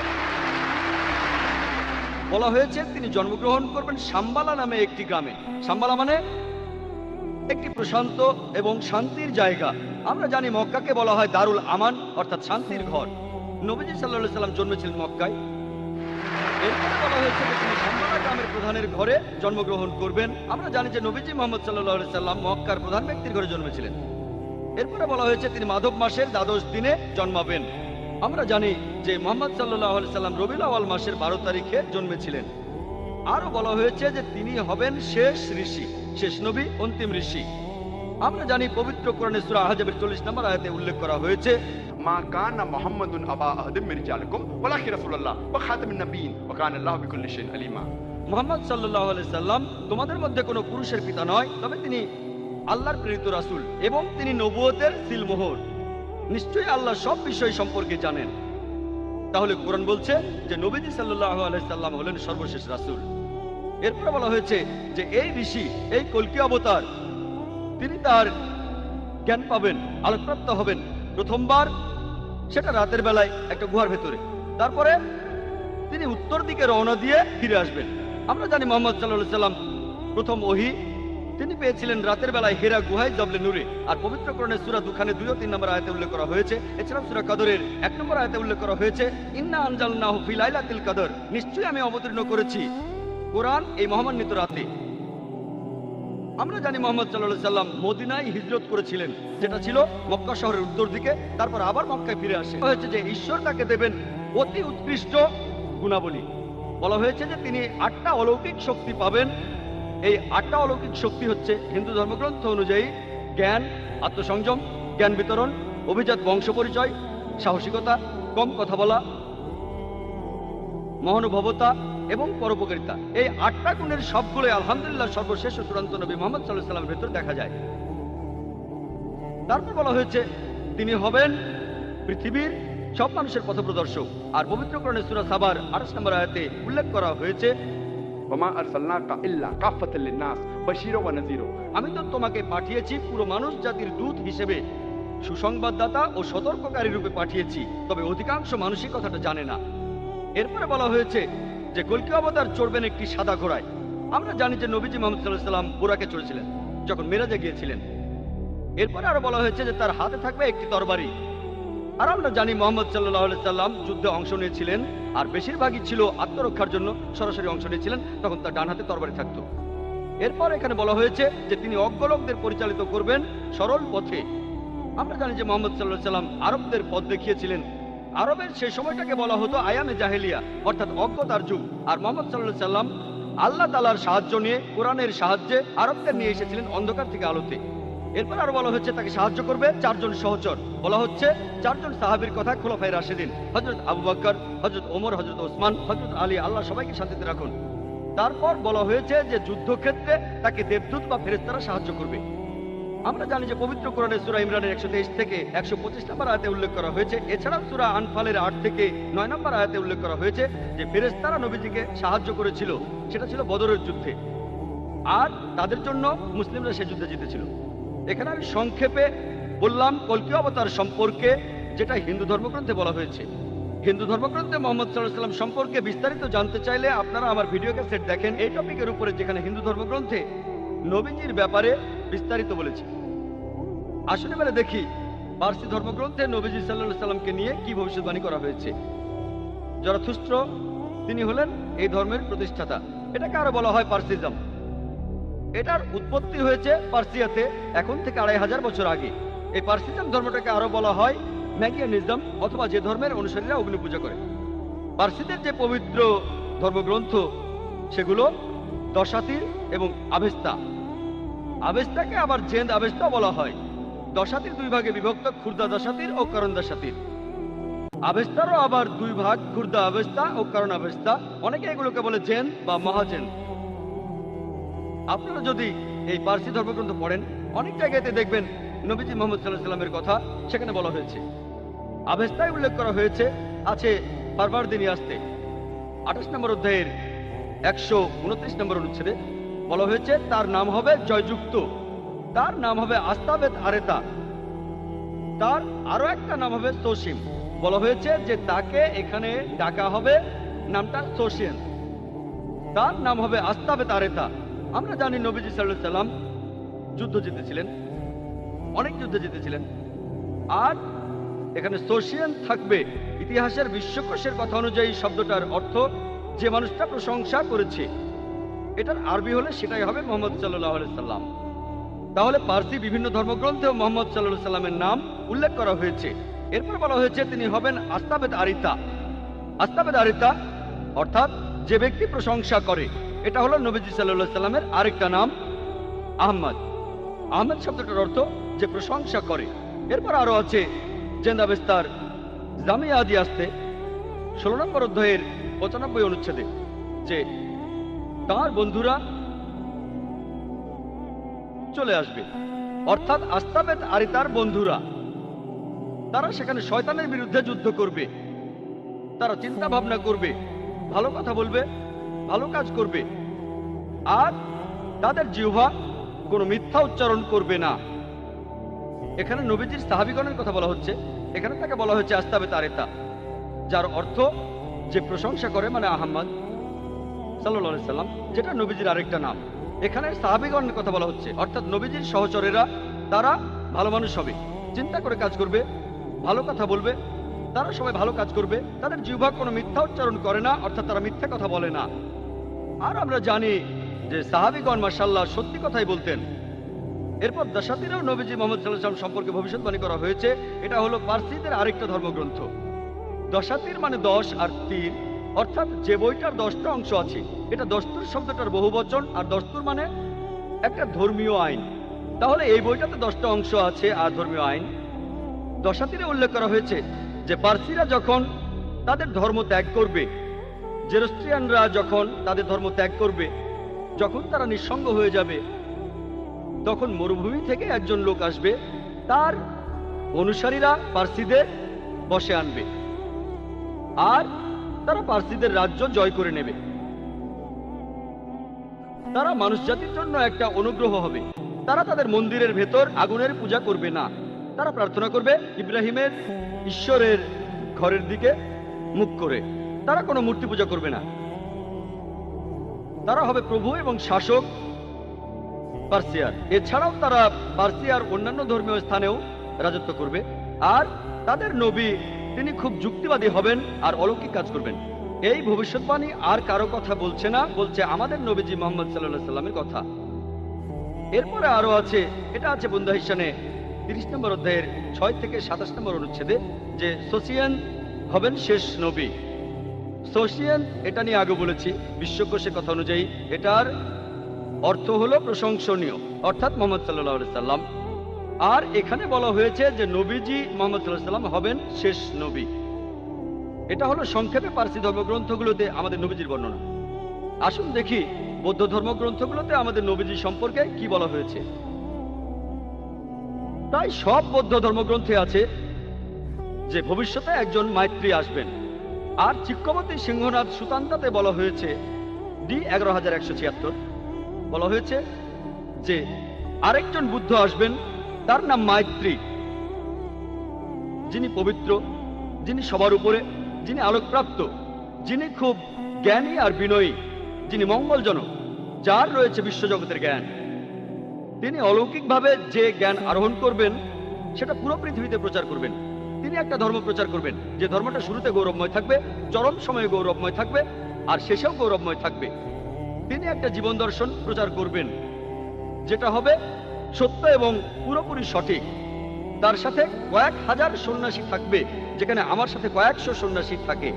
বলা হয়েছে তিনি জন্মগ্রহণ করবেন সাম্বালা নামে একটি গ্রামে। সাম্বালা মানে একটি প্রশান্ত এবং শান্তির জায়গা। আমরা জানি মক্কাকে বলা হয় দারুল আমান, অর্থাৎ শান্তির ঘর। নবীজি সাল্লাল্লাহু আলাইহি সাল্লাম জন্মেছিলেন মক্কায়। এরপরে বলা হয়েছে যে তিনি সাম্বালা গ্রামের প্রধানের ঘরে জন্মগ্রহণ করবেন। আমরা জানি যে নবীজি মুহাম্মদ সাল্লাল্লাহু আলাইহি সাল্লাম মক্কার প্রধান ব্যক্তির ঘরে জন্মেছিলেন। এরপরে বলা হয়েছে তিনি মাধব মাসের দ্বাদশ দিনে জন্মাবেন। আমরা জানি যে মুহাম্মদ সাল্লাল্লাহু আলাইহি সাল্লাম রবিউল আউয়াল মাসের 12 তারিখে জন্মেছিলেন। আরো বলা হয়েছে যে তিনি হবেন শেষ ঋষি, শেষ নবী, অন্তিম ঋষি। আমরা জানি পবিত্র কোরআনে সূরা আহজাবের 40 নম্বর আয়াতে উল্লেখ করা হয়েছে মা কানা মুহাম্মাদুন আবা আহাদিম মিন রিজালিকুম ওয়ালাকিন রাসূলুল্লাহ ওয়া খাতামুন নবিয়্যিন ওয়া কানা আল্লাহু বিকুল্লি শাইইন আলিমা। মুহাম্মদ সাল্লাল্লাহু আলাইহি সাল্লাম তোমাদের মধ্যে কোনো পুরুষের পিতা নয়, তবে তিনি আল্লাহর প্রেরিত রাসূল এবং তিনি নবুয়তের সিলমোহর। নিশ্চয়ই আল্লাহ সব বিষয় সম্পর্কে জানেন। তাহলে কোরআন বলছে যে নবীজি সাল্লাল্লাহু আলাইহি সাল্লাম হলেন সর্বশেষ রাসূল। এরপরে বলা হয়েছে যে এই ঋষি, এই কল্কি অবতার, তিনি তার জ্ঞান পাবেন, আলোকপ্রাপ্ত হবেন প্রথমবার সেটা রাতের বেলায় একটা গুহার ভেতরে। তারপরে তিনি উত্তর দিকে রওনা দিয়ে ফিরে আসবেন। আমরা জানি মুহাম্মদ সাল্লাল্লাহু আলাইহি সাল্লাম প্রথম ওহী তিনি পেয়েছিলেন রাতের বেলায় হেরা গুহায় জবলে নূরে। আর পবিত্র কোরআনের সূরা দুখানে 2 ও 3 নম্বর আয়াতে উল্লেখ করা হয়েছে। এছাড়াও সূরা কদরের 1 নম্বর আয়াতে উল্লেখ করা হয়েছে ইন্না আনজালনাহু ফি লাইলাতিল কদর, নিশ্চয়ই আমি অবতীর্ণ করেছি কোরআন এই মহামান্বিত রাতে। আমরা জানি মুহাম্মদ সাল্লাল্লাহু আলাইহি সাল্লাম মদিনায় হিজরত করেছিলেন, যেটা ছিল মক্কা শহরের উত্তর দিকে। তারপর আবার মক্কায় ফিরে আসে। হয়েছে যে ঈশ্বর তাকে দেবেন অতি উৎকৃষ্ট গুণাবলী। বলা হয়েছে যে তিনি 8টা অলৌকিক শক্তি পাবেন। এই 8টা অলৌকিক শক্তি হচ্ছে হিন্দু ধর্মগ্রন্থ অনুযায়ী জ্ঞান, আত্মসংযম, জ্ঞান বিতরণ, অভিজাত বংশ পরিচয়, সাহসিকতা, কম কথা বলা, মহানুভবতা এবং পরোপকারিতা। এই 8টা গুণের সবগুলোই আলহামদুলিল্লাহ সর্বশেষ ও চূড়ান্ত নবী মুহাম্মদ সাল্লাল্লাহু আলাইহি সাল্লামের ভেতর দেখা যায়। তারপর বলা হয়েছে তিনি হবেন পৃথিবীর সব মানুষের পথপ্রদর্শক। আর পবিত্র কোরআনের সূরা সাবার 28 নম্বর আয়াতে উল্লেখ করা হয়েছে ওমা আরসালনাকা ইল্লা কাফাতাল লিন-নাস বাশীরা ওয়া নাযীরা। আমি তো তোমাকে পাঠিয়েছি পুরো মানুষ জাতির দূত হিসেবে, সুসংবাদদাতা ও সতর্ককারী রূপে পাঠিয়েছি, তবে অধিকাংশ মানুষই কথাটা জানে না। এরপরে বলা হয়েছে যে কল্কি অবতার চড়বেন একটি সাদা ঘোড়ায়। আমরা জানি যে নবীজি মুহাম্মদ সাল্লাল্লাহু আলাইহি সাল্লাম বুরাকে চড়েছিলেন যখন মেরাজে গিয়েছিলেন। এরপরে আরো বলা হয়েছে যে তার হাতে থাকবে একটি তরবারি। আর আমরা জানি মুহাম্মদ সাল্লাল্লাহু আলাইহি সাল্লাম যুদ্ধে অংশ নিয়েছিলেন, আর বেশিরভাগই ছিল আত্মরক্ষার জন্য সরাসরি অংশ নিয়েছিলেন, তখন তার ডান হাতে তরবারি থাকতো। এরপর এখানে বলা হয়েছে যে তিনি অজ্ঞ লোকদের পরিচালিত করবেন সরল পথে। আমরা জানি যে মুহাম্মদ সাল্লাল্লাহু আলাইহি সাল্লাম আরবদের পথ দেখিয়েছিলেন। আরবের সেই সময়টাকে বলা হতো আয়ামে জাহেলিয়া, অর্থাৎ অজ্ঞতার যুগ। আর মুহাম্মদ সাল্লাল্লাহু আলাইহি সাল্লাম আল্লাহ তাআলার সাহায্য নিয়ে, কোরআনের সাহায্যে আরবদের নিয়ে এসেছিলেন অন্ধকার থেকে আলোতে। এরপর আরো বলা হচ্ছে তাকে সাহায্য করবে 4 জন সহচর। বলা হচ্ছে 4 জন সাহাবীর কথা, খোলাফায়ে রাশিদিন, হযরত আবু বকর, হযরত ওমর, হযরত ওসমান, হযরত আলী, আল্লাহ সবাইকে শান্তিতে রাখুন। তারপর বলা হয়েছে যে যুদ্ধক্ষেত্রে তাকে দেবদূত বা ফেরেশতারা সাহায্য করবে। আমরা জানি যে পবিত্র কোরআনের সূরা ইমরানের 123 থেকে 125 নম্বর আয়াতে উল্লেখ করা হয়েছে। এছাড়াও সূরা আনফালের 8 থেকে 9 নম্বর আয়াতে উল্লেখ করা হয়েছে যে ফেরেশতারা নবীজিকে সাহায্য করেছিল, সেটা ছিল বদরের যুদ্ধে। আর তাদের জন্য মুসলিমরা সে যুদ্ধে জিতেছিল। এখানে আমি সংক্ষেপে বললাম কল্কি অবতার সম্পর্কে, যেটা হিন্দু ধর্মগ্রন্থে বলা হয়েছে। হিন্দু ধর্মগ্রন্থে মুহাম্মদ সাল্লাল্লাহু আলাইহি সাল্লাম সম্পর্কে বিস্তারিত জানতে চাইলে আপনারা আমার ভিডিও ক্যাসেট দেখেন এই টপিকের উপরে, যেখানে হিন্দু ধর্মগ্রন্থে নবীজির ব্যাপারে বিস্তারিত বলেছে। আসলে এবারে দেখি পারসি ধর্মগ্রন্থে নবীজি সাল্লাল্লাহু আলাইহি সাল্লামকে নিয়ে কি ভবিষ্যৎবাণী করা হয়েছে। জরথুস্ত্র তিনি হলেন এই ধর্মের প্রতিষ্ঠাতা। এটাকে আরো বলা হয় পার্সিজম। এটার উৎপত্তি হয়েছে পার্সিয়াতে এখন থেকে 2500 বছর আগে। এই পার্সিজম ধর্মটাকে আরো বলা হয় ম্যাগিয়ানিজম, অথবা যে ধর্মের অনুসারীরা অগ্নি পূজা করে। পার্সিদের যে পবিত্র ধর্মগ্রন্থ সেগুলো দশাতির এবং আভেস্তা। আভেস্তাকে আবার জেন্দ আভেস্তা বলা হয়। দশাতির দুই ভাগে বিভক্ত, খুর্দা দশাতির ও করণ দশাতির। আভেস্তারও আবার দুই ভাগ, খুর্দা আভেস্তা ও করণ আভেস্তা। অনেকে এগুলোকে বলে জেন বা মহাজেন। আপনারা যদি এই পার্সি ধর্মগ্রন্থ পড়েন, অনেক জায়গাতে দেখবেন নবীজি মোহাম্মদ সাল্লাল্লাহু আলাইহি সাল্লামের কথা সেখানে বলা হয়েছে। আভেস্তায় উল্লেখ করা হয়েছে আছে পারভারদিনী আসতে 28 নম্বর অধ্যায়ের 129 নম্বর অনুচ্ছেদে বলা হয়েছে তার নাম হবে জয়যুক্ত, তার নাম হবে আস্তাবেত আরেতা, তার আরো একটা নাম হবে সোসিম। বলা হয়েছে যে তাকে এখানে ডাকা হবে নামটা সোসিয়ান, তার নাম হবে আস্তাবেত আরেতা। আমরা জানি নবীজি সাল্লাল্লাহু আলাইহি সাল্লাম যুদ্ধ জিতেছিলেন, অনেক যুদ্ধ জিতেছিলেন। আর এখানে সোসিয়ান থাকবে। ইতিহাসের বিশ্বকোষের কথা অনুযায়ী শব্দটার অর্থ যে মানুষটা প্রশংসা করেছে। এটার আরবি হলে সেটাই হবে মোহাম্মদ সাল্লাল্লাহু আলাইহি সাল্লাম। তাহলে পার্সি বিভিন্ন ধর্মগ্রন্থেও মোহাম্মদ সাল্লাল্লাহু আলাইহি সাল্লামের নাম উল্লেখ করা হয়েছে। এরপর বলা হয়েছে তিনি হবেন আস্তাবেত আরিতা। আস্তাবেত আরিতা অর্থাৎ যে ব্যক্তি প্রশংসা করে। এটা হলো নবীজি সাল্লাল্লাহু আলাইহি সাল্লামের আরেকটা নাম আহমদ। আহমদ শব্দটার অর্থ যে প্রশংসা করে। এরপর আরো আছে জেন্দাবেস্তার জামিয়া আদি আসতে 16 নম্বর অধ্যায়ের 95 অনুচ্ছেদে যে তার বন্ধুরা চলে আসবে, অর্থাৎ আস্তাবেত আরিতার বন্ধুরা। তারা সেখানে শয়তানের বিরুদ্ধে যুদ্ধ করবে, তারা চিন্তা ভাবনা করবে, ভালো কথা বলবে, ভালো কাজ করবে, আর তাদের জিহ্বা কোনো মিথ্যা উচ্চারণ করবে না। এখানে নবীজির সাহাবীগণের কথা বলা হচ্ছে। এখানে তাকে বলা হয়েছে আস্তাবেত আরেতা, যার অর্থ যে প্রশংসা করে, মানে আহমদ সাল্লাল্লাহু আলাইহি সাল্লাম, যেটা নবীজির আরেকটা নাম। এখানে সাহাবীগণের কথা বলা হচ্ছে, অর্থাৎ নবীজির সহচরেরা। তারা ভালো মানুষ হবে, চিন্তা করে কাজ করবে, ভালো কথা বলবে, তারা সবাই ভালো কাজ করবে, তাদের জিহ্বা কোনো মিথ্যা উচ্চারণ করে না, অর্থাৎ তারা মিথ্যা কথা বলে না। আর আমরা জানি যে সাহাবীগণ মাশাআল্লাহ সত্যি কথাই বলতেন। এরপর দশাতিরেও নবীজি মুহাম্মদ সাল্লাল্লাহু আলাইহি ওয়াসাল্লাম সম্পর্কে ভবিষ্যৎবাণী করা হয়েছে। এটা হলো পার্সিদের আরেকটা ধর্মগ্রন্থ। দশাতির মানে 10 আর তীর, অর্থাৎ যে বইটার 10টা অংশ আছে। এটা দস্তুর শব্দটার বহুবচন, আর দস্তুর মানে একটা ধর্মীয় আইন। তাহলে এই বইটাতে 10টা অংশ আছে আর ধর্মীয় আইন। দশাতিরে উল্লেখ করা হয়েছে যে পার্সিরা যখন তাদের ধর্ম ত্যাগ করবে, জেরস্ট্রিয়ানরা যখন তাদের ধর্ম ত্যাগ করবে, যখন তারা নিঃসঙ্গ হয়ে যাবে, তখন মরুভূমি থেকে একজন লোক আসবে, তার অনুসারীরা পার্সিদের বশে আনবে, আর তারা পার্সিদের রাজ্য জয় করে নেবে। তারা মানুষ জাতির জন্য একটা অনুগ্রহ হবে। তারা তাদের মন্দিরের ভেতর আগুনের পূজা করবে না, তারা প্রার্থনা করবে ইব্রাহিমের ঈশ্বরের ঘরের দিকে মুখ করে। তারা কোনো মূর্তি পূজা করবে না। তারা হবে প্রভু এবং শাসক পার্সিয়ার। এছাড়াও তারা পার্সিয়ার অন্যান্য ধর্মীয় স্থানেও রাজত্ব করবে। আর তাদের নবী তিনি খুব যুক্তিবাদী হবেন আর অলৌকিক কাজ করবেন। এই ভবিষ্যৎবাণী আর কারো কথা বলছে না, বলছে আমাদের নবীজি মুহাম্মদ সাল্লাল্লাহু আলাইহি সাল্লামের কথা। এরপরে আরো আছে, এটা আছে বুন্দা হিসানে 30 নম্বর অধ্যায়ের 6 থেকে 27 নম্বর অনুচ্ছেদে যে সোসিয়ান হবেন শেষ নবী। সোসিয়ান এটা নিয়ে আগে বলেছি, বিশ্বকোষের কথা অনুযায়ী এটার অর্থ হলো প্রশংসনীয়, অর্থাৎ মুহাম্মদ সাল্লাল্লাহু আলাইহি সাল্লাম। আর এখানে বলা হয়েছে যে নবীজি মুহাম্মদ সাল্লাল্লাহু আলাইহি সাল্লাম হবেন শেষ নবী। এটা হলো সংক্ষেপে পার্সি ধর্মগ্রন্থগুলোতে আমাদের নবীজির বর্ণনা। আসুন দেখি বৌদ্ধ ধর্মগ্রন্থগুলোতে আমাদের নবীজি সম্পর্কে কি বলা হয়েছে। তাই সব বৌদ্ধ ধর্মগ্রন্থে আছে যে ভবিষ্যতে একজন মাইত্রী আসবেন। আর চিক্কবতী সিংহনাথ সুতান্তাতে বলা হয়েছে ডি 11176 বলা হয়েছে যে আরেকজন বুদ্ধ আসবেন, তার নাম মাইত্রী, যিনি পবিত্র, যিনি সবার উপরে, যিনি আলোকপ্রাপ্ত, যিনি খুব জ্ঞানী আর বিনয়ী, যিনি মঙ্গলজনক, যার রয়েছে বিশ্বজগতের জ্ঞান। তিনি অলৌকিকভাবে যে জ্ঞান আরোহণ করবেন সেটা পুরো পৃথিবীতে প্রচার করবেন। তিনি একটা ধর্ম প্রচার করবেন যে ধর্মটা শুরুতে গৌরবময় থাকবে, চরম সময়ে গৌরবময় থাকবে, আর শেষেও গৌরবময় থাকবে। তিনি একটা জীবন দর্শন প্রচার করবেন যেটা হবে সত্য এবং পুরোপুরি সঠিক। তার সাথে কয়েক হাজার সন্ন্যাসী থাকবে, যেখানে আমার সাথে কয়েকশো সন্ন্যাসী থাকে।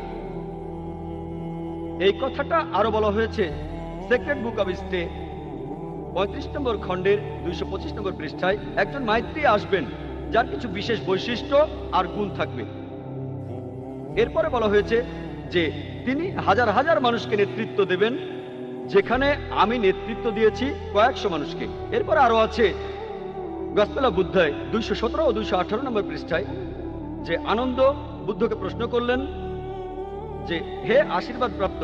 এই কথাটা আরো বলা হয়েছে সেক্রেট বুক অব স্টে 35 নম্বর খণ্ডের 225 নম্বর পৃষ্ঠায়। একজন মাইত্রী আসবেন যার কিছু বিশেষ বৈশিষ্ট্য আর গুণ থাকবে। এরপরে বলা হয়েছে যে তিনি হাজার হাজার মানুষকে নেতৃত্ব দেবেন, যেখানে আমি নেতৃত্ব দিয়েছি কয়েকশো মানুষকে। এরপর আরো আছে গসপেল অফ বুদ্ধায় 217 ও 218 নম্বর পৃষ্ঠায়, যে আনন্দ বুদ্ধকে প্রশ্ন করলেন যে হে আশীর্বাদ প্রাপ্ত,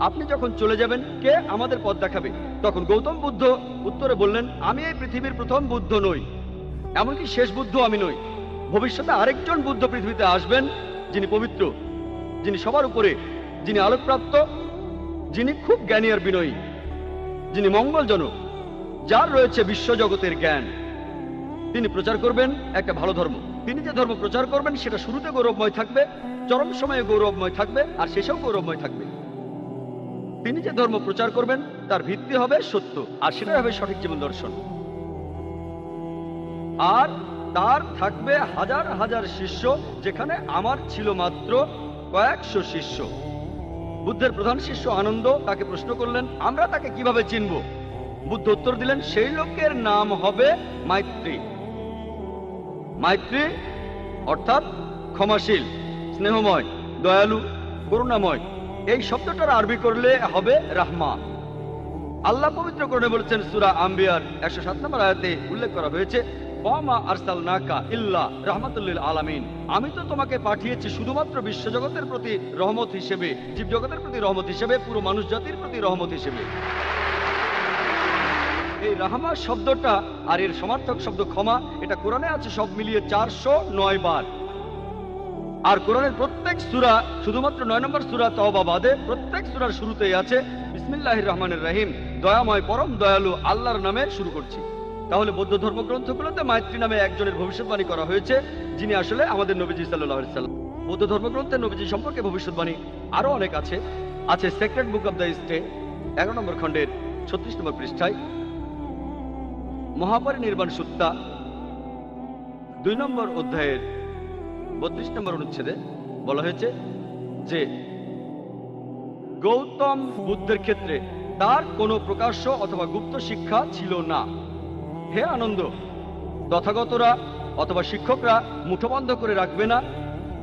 আপনি যখন চলে যাবেন কে আমাদের পথ দেখাবে? তখন গৌতম বুদ্ধ উত্তরে বললেন, আমি এই পৃথিবীর প্রথম বুদ্ধ নই, এমনকি শেষ বুদ্ধ আমি নই। ভবিষ্যতে আরেকজন বুদ্ধ পৃথিবীতে আসবেন, যিনি পবিত্র, যিনি সবার উপরে, যিনি আলোকপ্রাপ্ত, যিনি খুব জ্ঞানী আর বিনয়ী, যিনি মঙ্গলজনক, যার রয়েছে বিশ্বজগতের জ্ঞান। তিনি প্রচার করবেন একটা ভালো ধর্ম। তিনি যে ধর্ম প্রচার করবেন সেটা শুরুতে গৌরবময় থাকবে, চরম সময়ে গৌরবময় থাকবে, আর শেষেও গৌরবময় থাকবে। তিনি যে ধর্ম প্রচার করবেন তার ভিত্তি হবে সত্য, আর সেটাই হবে সঠিক জীবন দর্শন। আর তার থাকবে হাজার হাজার শিষ্য, যেখানে আমার ছিল মাত্র কয়েকশো শিষ্য। বুদ্ধের প্রধান শিষ্য আনন্দ তাকে প্রশ্ন করলেন, আমরা তাকে কিভাবে চিনব? বুদ্ধ উত্তর দিলেন, সেই লোকের নাম হবে মাইত্রী। মাইত্রী অর্থাৎ ক্ষমাশীল, স্নেহময়, দয়ালু, করুণাময়। এই শব্দটার আরবি করলে হবে রাহমা। আল্লাহ পবিত্র কোরআনে বলেছেন, সূরা আম্বিয়ার 107 নম্বর আয়াতে উল্লেখ করা হয়েছে, ওয়ামা আরসালনাকা ইল্লা রাহমাতুল লিল আলামিন। আমি তো তোমাকে পাঠিয়েছি শুধুমাত্র বিশ্বজগতের প্রতি রহমত হিসেবে, জীবজগতের প্রতি রহমত হিসেবে, পুরো মানুষ জাতির প্রতি রহমত হিসেবে। এই রাহমা শব্দটা আর এর সমার্থক শব্দ ক্ষমা, এটা কোরআনে আছে সব মিলিয়ে 409 বার। আর কোরআনের প্রত্যেক সূরা, শুধুমাত্র 9 নম্বর সূরা তওবা বাদে প্রত্যেক সূরার শুরুতেই আছে বিসমিল্লাহির রহমানির রহিম, দয়াময় পরম দয়ালু আল্লাহর নামে শুরু করছি। তাহলে বৌদ্ধ ধর্মগ্রন্থগুলোতে মাইত্রী নামে একজনের ভবিষ্যৎবাণী করা হয়েছে, যিনি আসলে আমাদের নবীজি সাল্লাল্লাহু আলাইহি সাল্লাম। বৌদ্ধ ধর্মগ্রন্থে নবীজি সম্পর্কে ভবিষ্যৎবাণী আরো অনেক আছে। আছে secret book of the stay 11 number খণ্ডের 36 নম্বর পৃষ্ঠায়, মহাপরিনির্বাণ সুত্তা 2 নম্বর অধ্যায়ের 32 নম্বর অনুচ্ছেদে বলা হয়েছে যে গৌতম বুদ্ধের ক্ষেত্রে তার কোনো প্রকাশ্য অথবা গুপ্ত শিক্ষা ছিল না। হে আনন্দ, তথাগতরা অথবা শিক্ষকরা মুঠোবন্ধ করে রাখবে না,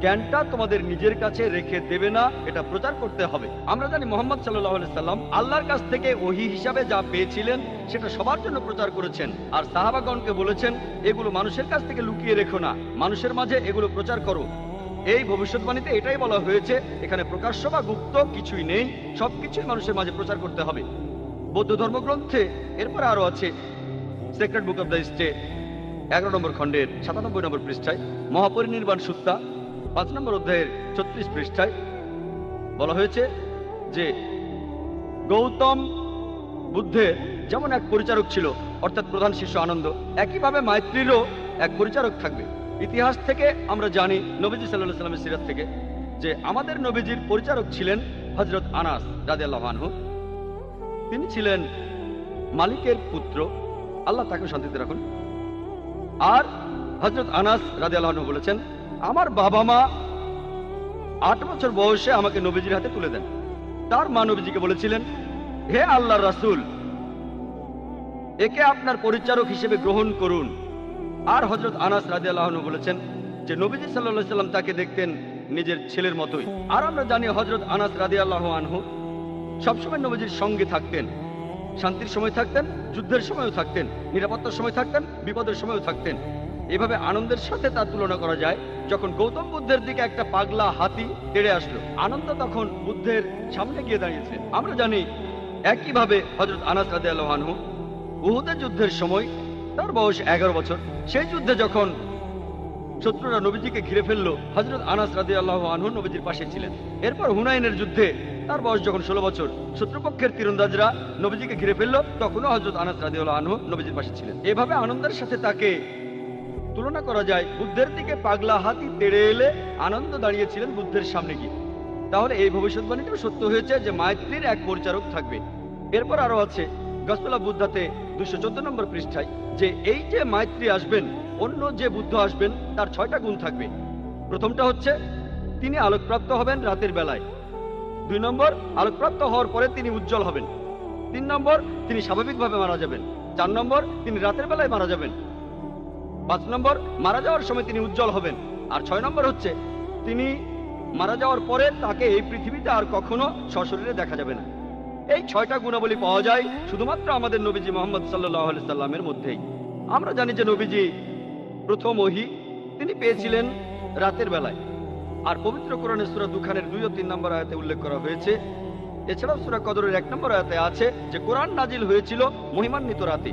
জ্ঞানটা তোমাদের নিজের কাছে রেখে দেবে না, এটা প্রচার করতে হবে। আমরা জানি মুহাম্মদ সাল্লাল্লাহু আলাইহি সাল্লাম আল্লাহর কাছ থেকে ওহী হিসাবে যা পেয়েছিলেন সেটা সবার জন্য প্রচার করেছেন, আর সাহাবাগণকে বলেছেন এগুলো মানুষের কাছ থেকে লুকিয়ে রেখো না, মানুষের মাঝে এগুলো প্রচার করো। এই ভবিষ্যৎবাণীতে এটাই বলা হয়েছে, এখানে প্রকাশ্য বা গুপ্ত কিছুই নেই, সবকিছুই মানুষের মাঝে প্রচার করতে হবে। বৌদ্ধ ধর্মগ্রন্থে এরপর আরো আছে secret book of the stay 11 number খণ্ডের 97 নম্বর পৃষ্ঠায়, মহাপরিনির্বাণ সুত্তা 5 নম্বর অধ্যায়ের 36 পৃষ্ঠায় বলা হয়েছে যে গৌতম বুদ্ধের যেমন এক পরিচারক ছিল, অর্থাৎ প্রধান শিষ্য আনন্দ, একইভাবে মাইত্রীরও এক পরিচারক থাকবে। ইতিহাস থেকে আমরা জানি, নবীজি সাল্লাল্লাহু আলাইহি সাল্লামের সিরাত থেকে, যে আমাদের নবীজির পরিচারক ছিলেন হযরত আনাস রাদিয়াল্লাহু আনহু। তিনি ছিলেন মালিকের পুত্র, আল্লাহ তাকে শান্তিতে রাখুন। আর হযরত আনাস রাদিয়াল্লাহু আনহু বলেছেন, আমার বাবা মা 8 বছর বয়সে আমাকে নবীজির হাতে তুলে দেন। তার মা নবীজিকে বলেছিলেন, হে আল্লাহর রাসূল, একে আপনার পরিচারক হিসেবে গ্রহণ করুন। আর হযরত আনাস রাদিয়াল্লাহু আনহু বলেছেন যে নবীজি সাল্লাল্লাহু আলাইহি সাল্লাম তাকে দেখতেন নিজের ছেলের মতোই। আর আমরা জানি হযরত আনাস রাদিয়াল্লাহু আনহু সবসময় নবীজির সঙ্গে থাকতেন, শান্তির সময় থাকতেন, যুদ্ধের সময়ও থাকতেন, নিরাপত্তার সময় থাকতেন, বিপদের সময়ও থাকতেন। এভাবে আনন্দের সাথে তার তুলনা করা যায়। যখন গৌতম বুদ্ধের দিকে একটা পাগলা হাতি তেড়ে আসলো, আনন্দ তখন বুদ্ধের সামনে গিয়ে দাঁড়িয়েছিলেন। আমরা জানি একইভাবে হযরত আনাস রাদিয়াল্লাহু আনহু উহুদের যুদ্ধের সময়, তার বয়স 11 বছর, সেই যুদ্ধে যখন শত্রুরা নবীজিকে ঘিরে ফেললো, হযরত আনাস রাদিয়াল্লাহু আনহু নবীজির পাশে ছিলেন। এরপর হুনাইনের যুদ্ধে তার বয়স যখন 16 বছর, শত্রুপক্ষের তীরন্দাজরা নবীজিকে ঘিরে ফেললো, তখনও হযরত আনাস রাদিয়াল্লাহু আনহু নবীজির পাশে ছিলেন। এভাবে আনন্দের সাথে তাকে তুলনা করা যায়। বুদ্ধের দিকে পাগলা হাতি তেড়ে এলে আনন্দ দাঁড়িয়েছিলেন বুদ্ধের সামনে গিয়ে। তাহলে এই ভবিষ্যৎবাণীটাও সত্য হয়েছে যে মায়াত্রীর এক পরিচারক থাকবে। এরপর আরো আছে গসপেল অফ বুদ্ধাতে 214 নম্বর পৃষ্ঠায় যে এই যে মায়াত্রী আসবেন, অন্য যে বুদ্ধ আসবেন তার 6টা গুণ থাকবে। প্রথমটা হচ্ছে তিনি আলোকপ্রাপ্ত হবেন রাতের বেলায়। 2 নম্বর, আলোকপ্রাপ্ত হওয়ার পরে তিনি উজ্জ্বল হবেন। 3 নম্বর, তিনি স্বাভাবিকভাবে মারা যাবেন। 4 নম্বর, তিনি রাতের বেলায় মারা যাবেন। 5 নম্বর, মারা যাওয়ার সময় তিনি উজ্জ্বল হবেন। আর 6 নম্বর হচ্ছে তিনি মারা যাওয়ার পরে তাকে এই পৃথিবীতে আর কখনো সশরীরে দেখা যাবে না। এই 6টা গুণাবলী পাওয়া যায় শুধুমাত্র আমাদের নবীজি মোহাম্মদ সাল্লাল্লাহু আলাইহি সাল্লামের মধ্যেই। আমরা জানি যে নবীজি প্রথম ওহী তিনি পেয়েছিলেন রাতের বেলায়। আর পবিত্র কোরআনের সূরা দুখানের 2 ও 3 নম্বর আয়াতে উল্লেখ করা হয়েছে। এছাড়াও সূরা কদরের 1 নম্বর আয়াতে আছে যে কোরআন নাজিল হয়েছিল মহিমান্বিত রাতে।